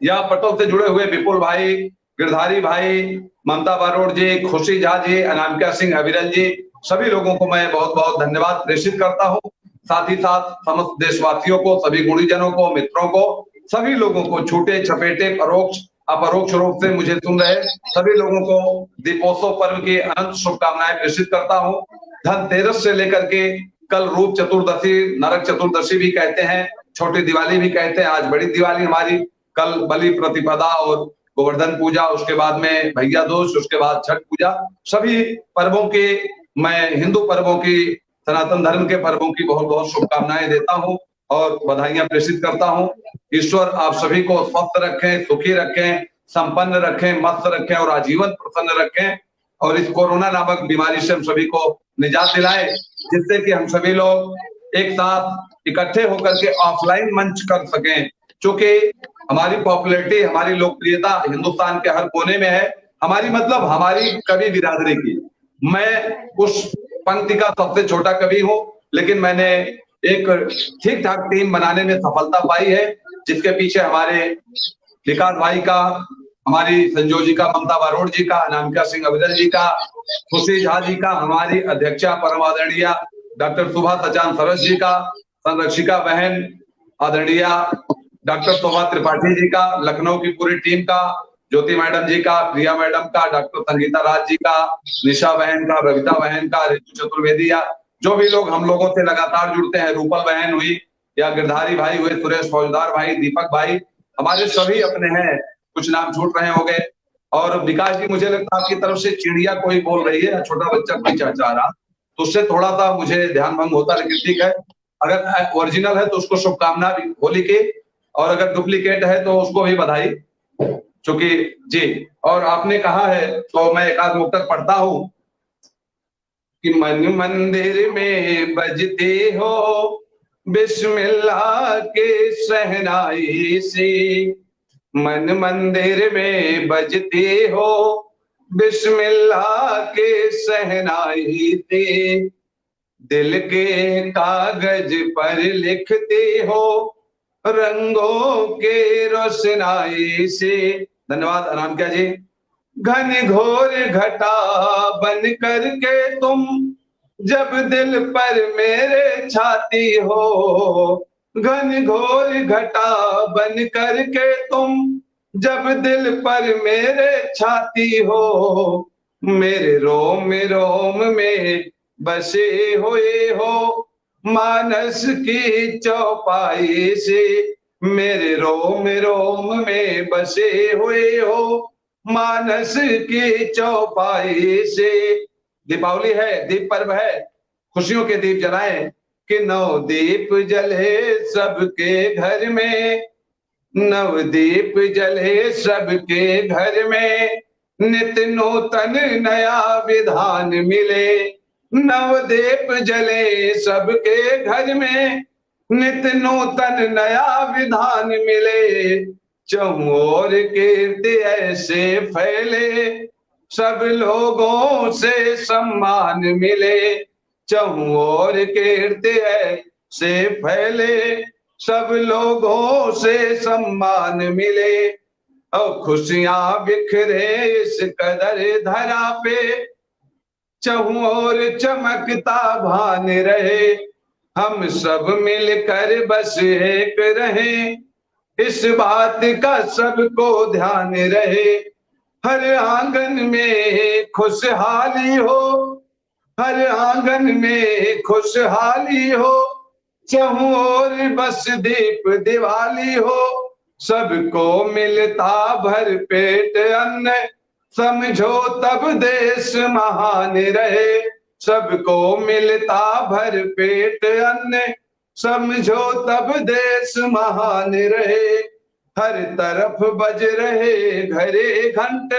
या पटल से जुड़े हुए विपुल भाई, गिरधारी भाई, ममता बारोट जी, खुशी झा जी, अनामिका सिंह, अविरल जी, सभी लोगों को मैं बहुत बहुत धन्यवाद प्रेषित करता हूँ। साथ ही साथ समस्त देशवासियों को, सभी गुणीजनों को, मित्रों को, सभी लोगों को, छूटे छपेटे परोक्ष अपरोक्ष रूप से मुझे सुन रहे सभी लोगों को दीपोत्सव पर्व की अनंत शुभकामनाएं प्रेषित करता हूँ। धनतेरस से लेकर के कल रूप चतुर्दशी, नरक चतुर्दशी भी कहते हैं, छोटी दिवाली भी कहते हैं, आज बड़ी दिवाली हमारी, कल बलि प्रतिपदा और गोवर्धन पूजा, उसके बाद में भैया दूज, उसके बाद छठ पूजा। सभी पर्वों के, मैं हिंदू पर्वों की, सनातन धर्म के पर्वों की बहुत बहुत शुभकामनाएं देता हूं और बधाइयां प्रेषित करता हूं। ईश्वर आप सभी को स्वस्थ रखें, सुखी रखें, संपन्न रखें, मस्त रखें और आजीवन प्रसन्न रखें और इस कोरोना नामक बीमारी से हम सभी को निजात दिलाए, जिससे कि हम सभी लोग एक साथ इकट्ठे होकर के ऑफलाइन मंच कर सकें। क्योंकि हमारी पॉपुलैरिटी, हमारी लोकप्रियता हिंदुस्तान के हर कोने में है, हमारी मतलब हमारी कवि बिरादरी की। मैं उस पंक्ति का सबसे छोटा कवि हूं, लेकिन मैंने एक ठीक ठाक टीम बनाने में सफलता पाई है, जिसके पीछे हमारे विकास भाई का, हमारी संजोजी का, ममता बारोड़ जी का, अनामिका सिंह अविरल जी का, खुशी झा जी का, हमारी अध्यक्षा परम आदरणीय डॉक्टर सुभा सचान सरस जी का, संरक्षिका बहन आदरणीय डॉक्टर शोभा त्रिपाठी जी का, लखनऊ की पूरी टीम का, ज्योति मैडम जी का, प्रिया मैडम का, डॉक्टर संगीता राज जी का, निशा बहन का, रविता बहन का, रितु चतुर्वेदी, या जो भी लोग हम लोगों से लगातार जुड़ते हैं, रूपल बहन हुई या गिरधारी भाई हुए, सुरेश फौजदार भाई, दीपक भाई, हमारे सभी अपने हैं, कुछ नाम छूट रहे होंगे। और विकास जी, मुझे लगता है आपकी तरफ से चिड़िया कोई बोल रही है, छोटा बच्चा कोई चहचहा रहा, तो उससे थोड़ा सा मुझे ध्यान भंग होता, लेकिन ठीक है, अगर ओरिजिनल है तो उसको शुभकामना होली की, और अगर डुप्लीकेट है तो उसको भी बधाई, चूंकि जी। और आपने कहा है तो मैं एक आध मुक्तक पढ़ता हूं कि मन मंदिर में बजते हो बिस्मिल्लाह के शहनाई से, मन मंदिर में बजते हो बिस्मिल्लाह के शहनाई से, दिल के कागज पर लिखते हो रंगों के रोशनाई से। धन्यवाद अनामिका जी। घन घोर घटा बन करके तुम जब दिल पर मेरे छाती हो, घन घोर घटा बन करके तुम जब दिल पर मेरे छाती हो, मेरे रोम रोम में बसे हुए हो मानस की चौपाई से, मेरे रोम रोम में बसे हुए हो मानस की चौपाई से। दीपावली है, दीप पर्व है, खुशियों के दीप जलाएं कि नव दीप जले सबके घर में, नव दीप जले सबके घर में, नित नूतन नया विधान मिले, नवदीप जले सबके घर में, नित नूतन नया विधान मिले, चहुओर कीर्ति ऐसे फैले सब लोगों से सम्मान मिले, चहुओर कीर्ति ऐसे फैले सब लोगों से सम्मान मिले, और खुशियां बिखरे इस कदर धरा पे, चहुओर चमकता भान रहे, हम सब मिलकर बस एक रहे, इस बात का सबको ध्यान रहे, हर आंगन में खुशहाली हो, हर आंगन में खुशहाली हो, चहुओर बस दीप दिवाली हो, सबको मिलता भर पेट अन्न, समझो तब देश महान रहे, सबको मिलता भर पेट अन्न, समझो तब देश महान रहे, हर तरफ बज रहे घरे घंट,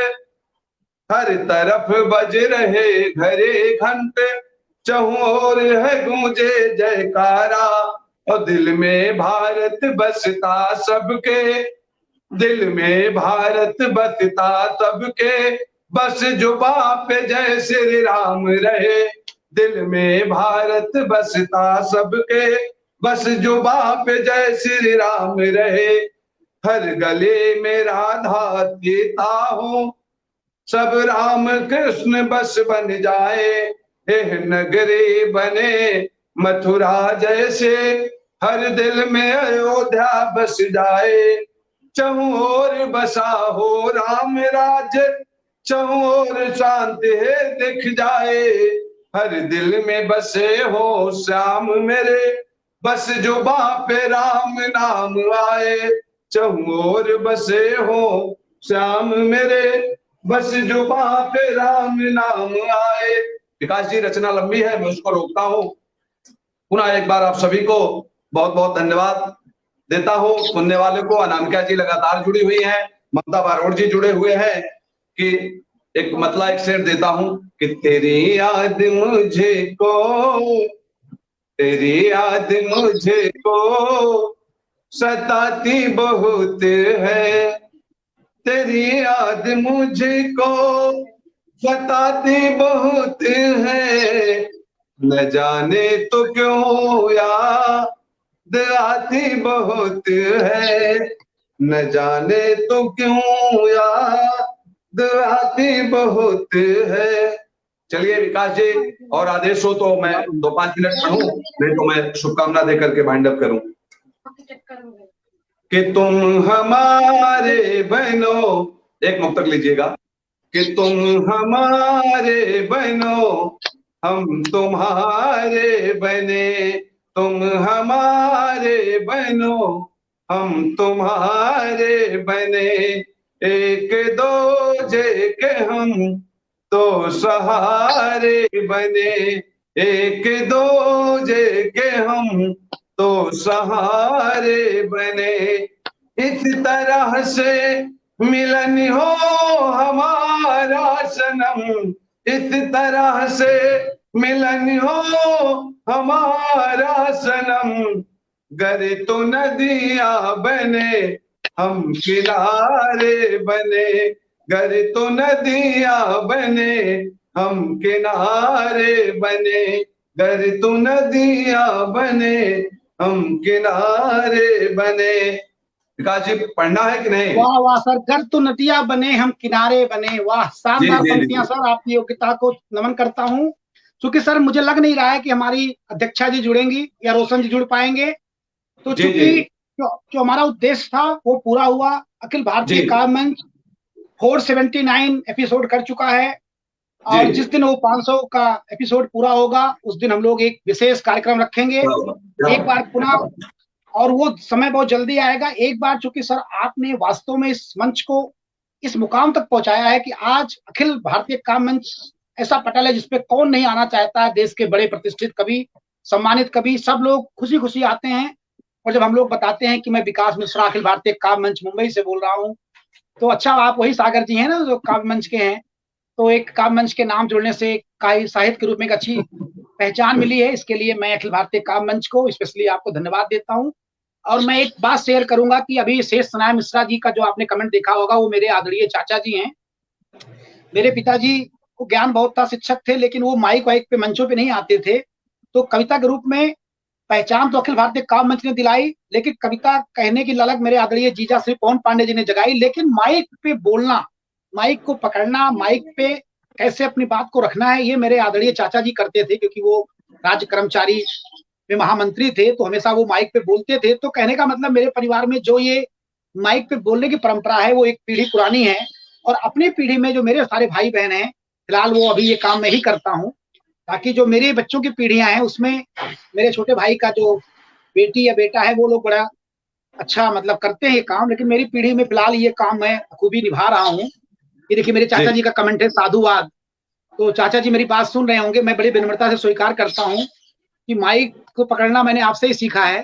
हर तरफ बज रहे घरे घंट, चहुओर है गूंजे जयकारा, और दिल में भारत बसता सबके, दिल में भारत बसता सबके, बस जुबां पे जय श्री राम रहे, दिल में भारत बसता सबके, बस जुबां पे जय श्री राम रहे, हर गले में राधा सीता हो, सब राम कृष्ण बस बन जाए, एह नगरी बने मथुरा जैसे, हर दिल में अयोध्या बस जाए, चहुओर बसा हो राम राज, चहुओर शांति है दिख जाए, हर दिल में बसे हो श्याम मेरे, बस जुबां पे राम नाम आए, चहुओर बसे हो श्याम मेरे, बस जुबां पे राम नाम आए। विकास जी, रचना लंबी है, मैं उसको रोकता हूं। पुनः एक बार आप सभी को बहुत बहुत धन्यवाद देता हूं। सुनने वाले को अनामिका जी लगातार जुड़ी हुई हैं, ममता बारोड़ जी जुड़े हुए हैं, कि एक मतलब एक शेर देता हूं कि तेरी याद मुझे को, तेरी याद मुझे को सताती बहुत है, तेरी याद मुझको सताती बहुत है, न जाने तो क्यों याद आती बहुत है, न जाने तो क्यों याद आती बहुत है। चलिए विकास जी, और आदेश हो तो मैं 2-5 मिनट पढ़ूं, नहीं तो मैं शुभकामना देकर के वाइंड अप करूं। कि तुम हमारे बनो, एक मुक्तक लीजिएगा, कि तुम हमारे बनो हम तुम्हारे बने, तुम हमारे बनो हम तुम्हारे बने, एक दूजे के हम तो सहारे बने, एक दूजे के हम तो सहारे बने, इस तरह से मिलन हो हमारा सनम, इस तरह से मिलन हो हमारा सनम, गर तो नदियां बने हम किनारे बने, गर तो नदियां बने हम किनारे बने, गर तो नदियां बने हम किनारे बने। विकास जी, पढ़ना है कि नहीं? वाह वाह सर, गर तो नदियां बने हम किनारे बने, वाह शानदार पंक्तियां सर, आपकी योग्यता को नमन करता हूं। क्योंकि सर मुझे लग नहीं रहा है कि हमारी अध्यक्षा जी जुड़ेंगी या रोशन जी जुड़ पाएंगे, तो चूंकि जो हमारा उद्देश्य था वो पूरा हुआ। अखिल भारतीय काव्य मंच 479 एपिसोड कर चुका है, और जिस दिन वो 500 का एपिसोड पूरा होगा उस दिन हम लोग एक विशेष कार्यक्रम रखेंगे एक बार पुनः, और वो समय बहुत जल्दी आएगा। एक बार चूंकि सर आपने वास्तव में इस मंच को इस मुकाम तक पहुंचाया है कि आज अखिल भारतीय काव्य मंच ऐसा पटल है जिसपे कौन नहीं आना चाहता है। देश के बड़े प्रतिष्ठित कवि, सम्मानित कवि, सब लोग खुशी खुशी आते हैं। और जब हम लोग बताते हैं कि मैं विकास मिश्रा अखिल भारतीय काव्य मंच मुंबई से बोल रहा हूँ, तो अच्छा, आप वही सागर जी हैं ना जो काव्य मंच के हैं, तो एक काव्य मंच के नाम जुड़ने से साहित्य के रूप में एक अच्छी पहचान मिली है। इसके लिए मैं अखिल भारतीय काव्य मंच को स्पेशली आपको धन्यवाद देता हूँ। और मैं एक बात शेयर करूंगा कि अभी शेष सनाय मिश्रा जी का जो आपने कमेंट देखा होगा, वो मेरे आदरणीय चाचा जी हैं। मेरे पिताजी को ज्ञान बहुत था, शिक्षक थे, लेकिन वो माइक वाइक पे मंचों पे नहीं आते थे। तो कविता के रूप में पहचान तो अखिल भारतीय काव्य मंच ने दिलाई, लेकिन कविता कहने की ललक मेरे आदरणीय जीजा श्री पवन पांडे जी ने जगाई। लेकिन माइक पे बोलना, माइक को पकड़ना, माइक पे कैसे अपनी बात को रखना है, ये मेरे आदरणीय चाचा जी करते थे, क्योंकि वो राज्य कर्मचारी में महामंत्री थे, तो हमेशा वो माइक पे बोलते थे। तो कहने का मतलब मेरे परिवार में जो ये माइक पे बोलने की परंपरा है वो एक पीढ़ी पुरानी है। और अपनी पीढ़ी में जो मेरे सारे भाई बहन हैं, फिलहाल वो अभी ये काम मैं ही करता हूँ, ताकि जो मेरे बच्चों की पीढ़ियां हैं उसमें मेरे छोटे भाई का जो बेटी या बेटा है वो लोग बड़ा अच्छा मतलब करते हैं ये काम, लेकिन मेरी पीढ़ी में फिलहाल ये काम मैं खूबी निभा रहा हूँ। ये देखिए मेरे चाचा जी का कमेंट है साधुवाद, तो चाचा जी मेरी बात सुन रहे होंगे। मैं बड़ी विनम्रता से स्वीकार करता हूँ कि माइक को पकड़ना मैंने आपसे ही सीखा है।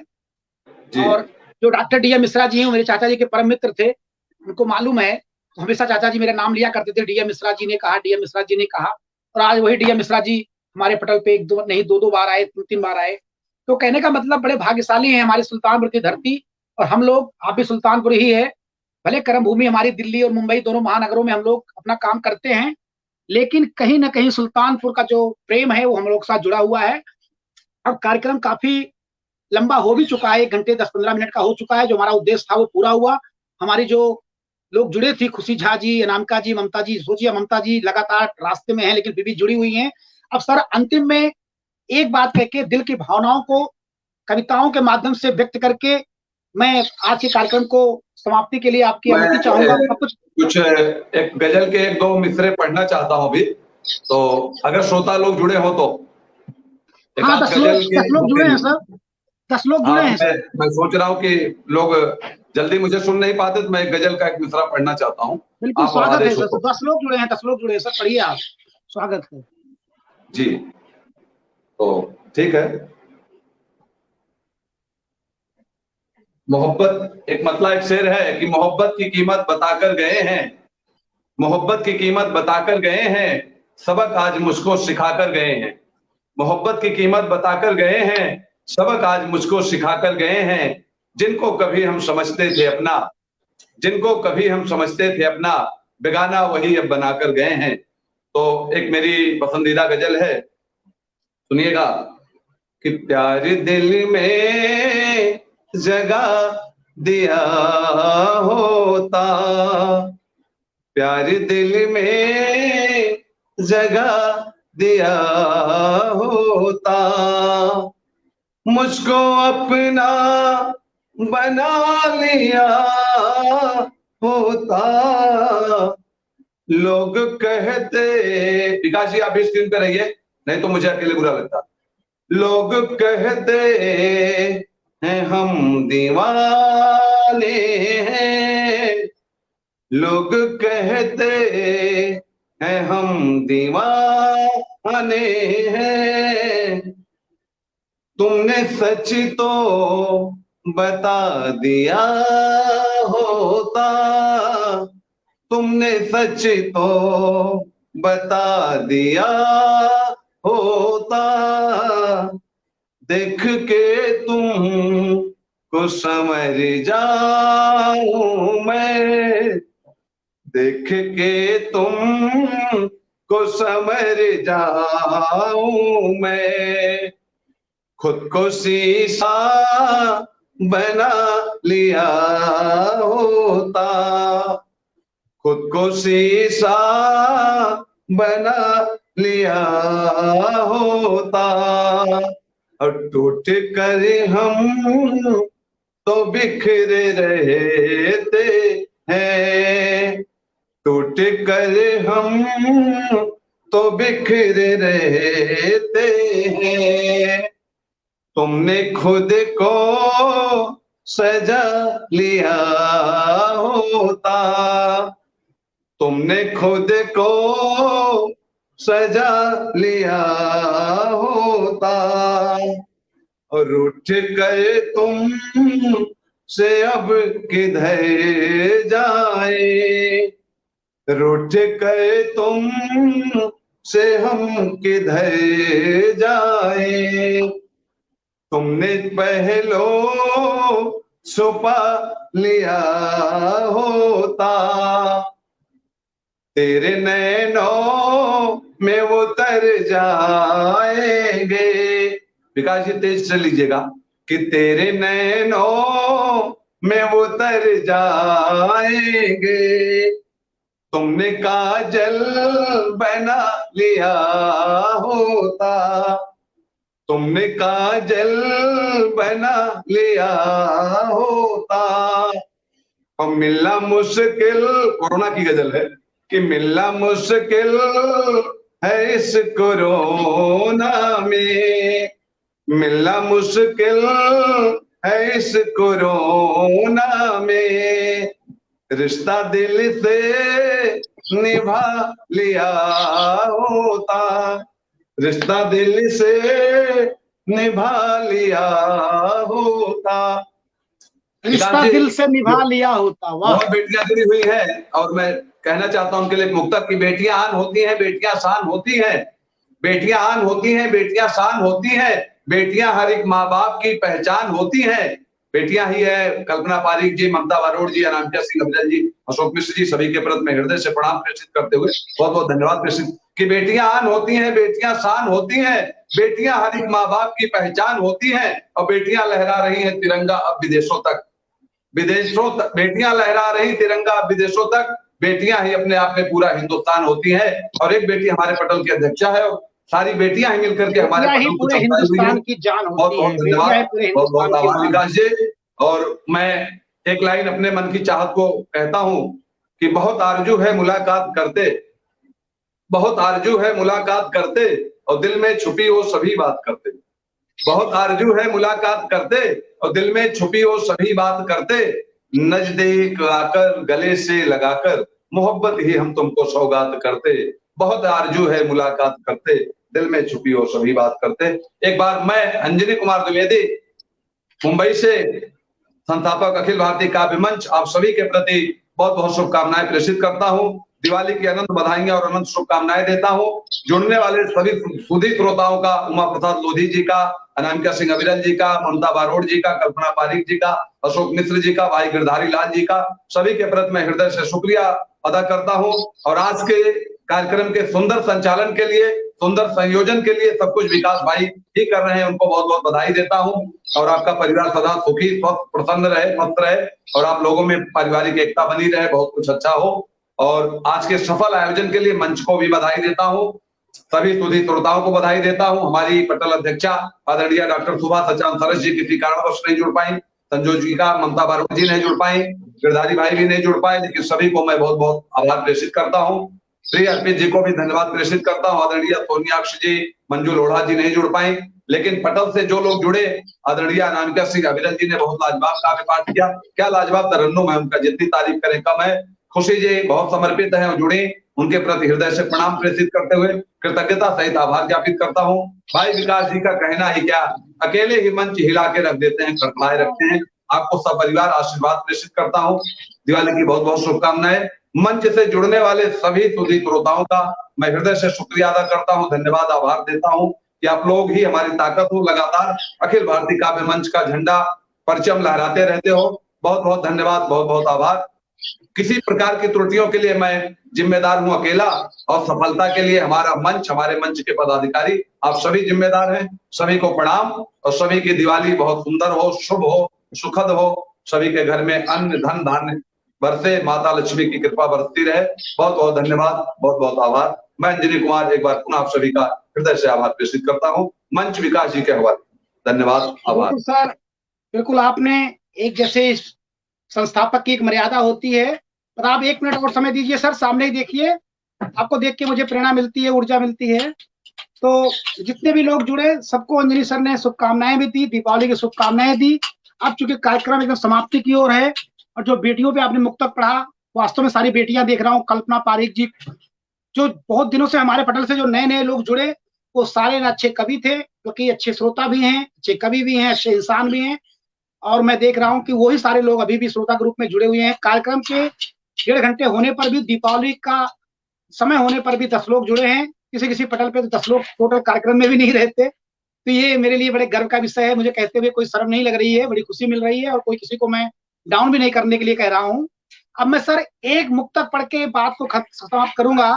और जो डॉक्टर डीएम मिश्रा जी हैं, मेरे चाचा जी के परम मित्र थे, उनको मालूम है, तो हमेशा चाचा जी मेरा नाम लिया करते थे, डीएम मिश्रा जी ने कहा, डीएम मिश्रा जी ने कहा। और आज वही डीएम मिश्रा जी हमारे पटल पे एक दो नहीं दो बार आए, 3 बार आए। तो कहने का मतलब बड़े भाग्यशाली हैं हमारे सुल्तानपुर की धरती। और हम लोग, आप भी सुल्तानपुर ही है, भले कर्म भूमि हमारी दिल्ली और मुंबई दोनों महानगरों में हम लोग अपना काम करते हैं, लेकिन कहीं ना कहीं सुल्तानपुर का जो प्रेम है वो हम लोग के साथ जुड़ा हुआ है। अब कार्यक्रम काफी लंबा हो भी चुका है, 1 घंटे 10-15 मिनट का हो चुका है। जो हमारा उद्देश्य था वो पूरा हुआ। हमारी जो लोग जुड़े थी, खुशी झा जी, अनामिका जी, ममता जी, सोचिए ममता जी लगातार रास्ते में हैं लेकिन फिर भी जुड़ी हुई हैं। अब सर अंतिम में एक बात कह के दिल की भावनाओं को कविताओं के माध्यम से व्यक्त करके मैं आज के कार्यक्रम को समाप्ति के लिए आपकी मैं अनुमति चाहूंगा। कुछ एक गजल के 1-2 मिसरे पढ़ना चाहता हूँ अभी, तो अगर श्रोता लोग जुड़े हो तो एक हाँ, आध 10 गजल के लोग जुड़े हैं सर, 10 लोग जुड़े हैं सर। मैं सोच रहा हूँ कि लोग जल्दी मुझे सुन नहीं पाते, तो मैं एक गजल का एक मिसरा पढ़ना चाहता हूँ। बिल्कुल स्वागत है सर, 10 लोग जुड़े हैं, 10 लोग जुड़े हैं सर, पढ़िए आप, स्वागत है जी। तो ठीक है। मोहब्बत, एक मतलब एक शेर है कि मोहब्बत की कीमत बताकर गए हैं, मोहब्बत की कीमत बताकर गए हैं, सबक आज मुझको सिखाकर गए हैं। मोहब्बत की कीमत बताकर गए हैं, सबक आज मुझको सिखाकर गए हैं। जिनको कभी हम समझते थे अपना, जिनको कभी हम समझते थे अपना, बेगाना वही अब बनाकर गए हैं। तो एक मेरी पसंदीदा गजल है, सुनिएगा कि प्यार दिल में जगह दिया होता, प्यार दिल में जगह दिया होता, मुझको अपना बना लिया होता। लोग कहते, विकास जी आप भी स्क्रीन पे रहिए, नहीं तो मुझे अकेले बुरा लगता। लोग कहते हैं हम दीवाने हैं, लोग कहते हैं हम दीवाने हैं, तुमने सच तो बता दिया होता, तुमने सच तो बता दिया होता, देख के तुम को समझ जाऊं मैं, देख के तुम को समझ जाऊं मैं, खुद को शीशा बना लिया होता, खुद को शीशा बना लिया होता, और टूट कर हम तो बिखरे रहते हैं, टूट कर हम तो बिखरे रहते हैं, तुमने खुद को सजा लिया होता, तुमने खुद को सजा लिया होता, और उठ कर तुम से अब किधर जाए, रूठ कर तुम से हम किधर जाए, तुमने पहलो छुपा लिया होता, तेरे नैनों में उतर जाएंगे, विकास जी तेज से लीजिएगा, कि तेरे नैनों में उतर जाएंगे, तुमने काजल बना लिया होता, तुमने काजल बना लिया होता, और मिलना मुश्किल, कोरोना की गजल है, कि मिलना मुश्किल है इस कोरोना में, मिलना मुश्किल है इस कोरोना में, रिश्ता दिल से निभा लिया होता, रिश्ता दिल से निभा लिया होता, रिश्ता दिल से निभा लिया होता। वाह, बहुत बेटियां जुड़ी हुई हैं, और मैं कहना चाहता हूं उनके लिए मुक्तक की बेटियां आन होती हैं, बेटियां शान होती हैं, बेटियां आन होती हैं, बेटियां शान होती हैं, बेटियां हर एक माँ बाप की पहचान होती हैं, बेटियां ही है कल्पना पारीक जी, ममता बारोड़ जी, अनामिका सिंह अफजल जी, अशोक मिश्र जी, सभी के प्रति मैं हृदय से प्रणाम प्रेषित करते हुए बहुत बहुत धन्यवाद प्रेषित, कि बेटियां आन होती हैं, बेटियां शान होती हैं, बेटियां हर एक माँ बाप की पहचान होती हैं, और बेटियां लहरा रही हैं तिरंगा अब विदेशों तक, विदेशों तक बेटियां लहरा रही तिरंगा अब विदेशों तक, बेटियां ही अपने आप में पूरा हिंदुस्तान होती हैं, और एक बेटी हमारे पटल की अध्यक्षा है, सारी बेटियां ही मिलकर के हमारे पटल को पूरे चमकाई हुई हैं। हिंदुस्तान की जान बहुत होती बहुत है, धन्यवाद, बेटियां ही पूरे बहुत बहुत हिंदुस्तान की आभार जान विकास जी, और मैं एक लाइन अपने मन की चाहत को कहता हूं कि बहुत आरजू है मुलाकात करते, बहुत आरजू है मुलाकात करते, और दिल में छुपी वो सभी बात करते। बहुत आरजू है मुलाकात करते और दिल में छुपी वो सभी बात करते, नजदीक आकर गले से लगाकर मोहब्बत ही हम तुमको सौगात करते। बहुत आरजू है मुलाकात करते, दिल में छुपी वो सभी बात करते। एक बार मैं अंजनी कुमार द्विवेदी मुंबई से संस्थापक अखिल भारतीय काव्य मंच आप सभी के प्रति बहुत बहुत शुभकामनाएं प्रेषित करता हूं। दिवाली की अनंत बधाइयां और अनंत शुभकामनाएं देता हूं। जुड़ने वाले सभी सुधी श्रोताओं का, उमा प्रसाद लोधी जी का, अनामिका सिंह अविरल जी का, ममता बारोड़ जी का, कल्पना पारीक जी का, अशोक मिश्र जी का, भाई गिरधारी लाल जी का, सभी के प्रति मैं हृदय से शुक्रिया अदा करता हूं। और आज के कार्यक्रम के सुंदर संचालन के लिए, सुंदर संयोजन के लिए सब कुछ विकास भाई ही कर रहे हैं, उनको बहुत बहुत बधाई देता हूं। और आपका परिवार सदा सुखी, स्वस्थ, प्रसन्न रहे, मस्त रहे, और आप लोगों में पारिवारिक एकता बनी रहे, बहुत कुछ अच्छा हो। और आज के सफल आयोजन के लिए मंच को भी बधाई देता हूं, सभी सुधी श्रोताओं को बधाई देता हूं। हमारी पटल अध्यक्षा आदरणीय डॉक्टर सुभाष सचान सरस जी किसी कारणवश नहीं जुड़ पाई, संजोज जी का, ममता बारोड़ जी नहीं जुड़ पाई, गिरधारी भाई भी नहीं जुड़ पाए, लेकिन सभी को मैं बहुत बहुत आभार प्रेषित करता हूं। श्री अर्पित जी को भी धन्यवाद प्रेषित करता हूं। आदरणीय सोनियाक्ष जी, मंजू लोढ़ा जी नहीं जुड़ पाए, लेकिन पटल से जो लोग जुड़े, आदरणीय अनामिका सिंह अविरल जी ने बहुत लाजवाब काव्य पाठ किया। क्या लाजवाब तरन्नुम है उनका, जितनी तारीफ करें कम है। खुशी जी बहुत समर्पित है और जुड़े, उनके प्रति हृदय से प्रणाम प्रेषित करते हुए कृतज्ञता सहित आभार ज्ञापित करता हूँ। भाई विकास जी का कहना ही क्या, अकेले ही मंच हिला के रख देते हैं, खड़खड़ाए रखते हैं। आपको सब परिवार आशीर्वाद प्रेषित करता हूँ। दिवाली की बहुत बहुत शुभकामनाएं। मंच से जुड़ने वाले सभी सुधी श्रोताओं का मैं हृदय से शुक्रिया अदा करता हूँ, धन्यवाद आभार देता हूँ कि आप लोग ही हमारी ताकत हो। लगातार अखिल भारतीय काव्य मंच का झंडा परचम लहराते रहते हो, बहुत बहुत धन्यवाद, बहुत बहुत आभार। किसी प्रकार की त्रुटियों के लिए मैं जिम्मेदार हूं अकेला, और सफलता के लिए हमारा मंच, हमारे मंच के पदाधिकारी, आप सभी जिम्मेदार हैं। सभी को प्रणाम, और सभी की दिवाली बहुत सुंदर हो, शुभ हो, सुखद हो। सभी के घर में अन्न धन धान्य बरसे, माता लक्ष्मी की कृपा बरसती रहे। बहुत बहुत धन्यवाद, बहुत बहुत आभार। मैं अंजनी कुमार एक बार पुनः आप सभी का हृदय से आभार प्रेषित करता हूँ। मंच विकास जी के हवाले। धन्यवाद, आभार। सर बिल्कुल, आपने एक जैसे संस्थापक की एक मर्यादा होती है, पर आप 1 मिनट और समय दीजिए सर, सामने ही देखिए, आपको देख के मुझे प्रेरणा मिलती है, ऊर्जा मिलती है। तो जितने भी लोग जुड़े सबको अंजनी सर ने शुभकामनाएं भी दी, दीपावली की शुभकामनाएं दी। अब चूंकि कार्यक्रम एकदम समाप्ति की ओर है, और जो बेटियों पे आपने मुक्तक पढ़ा, वास्तव में सारी बेटियां देख रहा हूँ, कल्पना पारीक जी, जो बहुत दिनों से हमारे पटल से जो नए नए लोग जुड़े, वो सारे अच्छे कवि थे, क्योंकि अच्छे श्रोता भी हैं, अच्छे कवि भी हैं, अच्छे इंसान भी हैं। और मैं देख रहा हूँ कि वही सारे लोग अभी भी श्रोता ग्रुप में जुड़े हुए हैं। कार्यक्रम के 1.5 घंटे होने पर भी, दीपावली का समय होने पर भी 10 लोग जुड़े हैं। किसी किसी पटल पे तो 10 लोग टोटल कार्यक्रम में भी नहीं रहते। तो ये मेरे लिए बड़े गर्व का विषय है। मुझे कहते हुए कोई शर्म नहीं लग रही है, बड़ी खुशी मिल रही है, और कोई किसी को मैं डाउन भी नहीं करने के लिए कह रहा हूँ। अब मैं सर एक मुक्तक पढ़ के बात को समाप्त करूंगा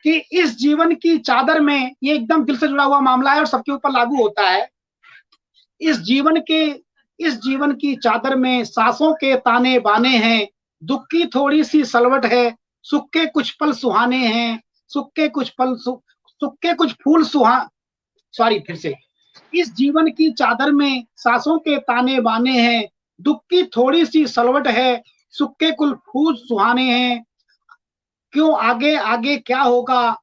कि इस जीवन की चादर में, ये एकदम दिल से जुड़ा हुआ मामला है और सबके ऊपर लागू होता है। इस जीवन की चादर में सांसों के ताने बाने हैं, दुख की थोड़ी सी सलवट है, सुख के कुछ पल सुहाने हैं, सुख के कुछ फूल फिर से। इस जीवन की चादर में सांसों के ताने बाने हैं, दुख की थोड़ी सी सलवट है, सुख के कुछ फूल सुहाने हैं। क्यों आगे आगे क्या होगा,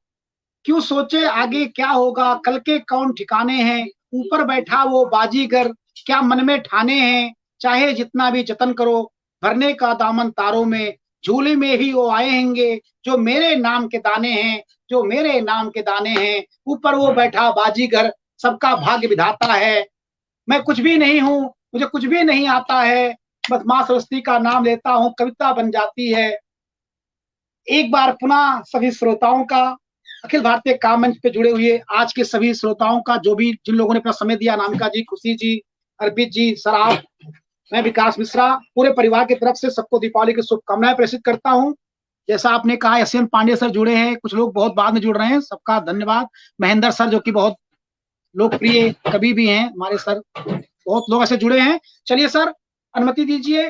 क्यों सोचे आगे क्या होगा, कल के कौन ठिकाने हैं, ऊपर बैठा वो बाजीगर क्या मन में ठाने हैं, चाहे जितना भी जतन करो भरने का दामन तारों में, झूले में ही वो आएंगे जो मेरे नाम के दाने हैं, जो मेरे नाम के दाने हैं, ऊपर वो बैठा बाजीगर सबका भाग्य विधाता है। मैं कुछ भी नहीं हूँ, मुझे कुछ भी नहीं आता है, बस माँ सरस्वती का नाम लेता हूँ, कविता बन जाती है। एक बार पुनः सभी श्रोताओं का, अखिल भारतीय काव्य मंच पे जुड़े हुए आज के सभी श्रोताओं का, जो भी जिन लोगों ने अपना समय दिया, अनामिका जी, खुशी जी, अर्पित जी, सर आप, मैं विकास मिश्रा, पूरे परिवार की तरफ से सबको दीपावली की शुभकामनाएं प्रेषित करता हूं। जैसा आपने कहा, एस.एन. पांडे सर जुड़े हैं, कुछ लोग बहुत बाद में जुड़ रहे हैं, सबका धन्यवाद। महेंद्र सर जो कि बहुत लोकप्रिय कवि भी हैं हमारे सर, बहुत लोग ऐसे जुड़े हैं। चलिए सर, अनुमति दीजिए,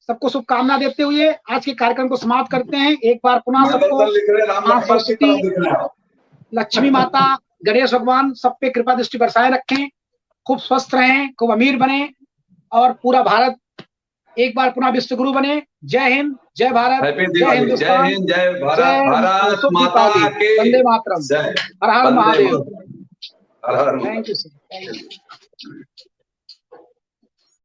सबको शुभकामना देते हुए आज के कार्यक्रम को समाप्त करते हैं। एक बार पुनः सबको लक्ष्मी माता, गणेश भगवान सब पे कृपा दृष्टि बरसाए रखें, खूब स्वस्थ रहें, खूब अमीर बने, और पूरा भारत एक बार पुनः विश्व गुरु बने। जय हिंद, जय भारत, हैप्पी जय दिवाली, जय हिंदुस्तान, हिंद, जय भारत, जय भारत शुभ माता दीपावली, की वंदे मातरम, जय, हर हर वंदे महादेव। मातरम, हर her thank you Mahadev. Sir.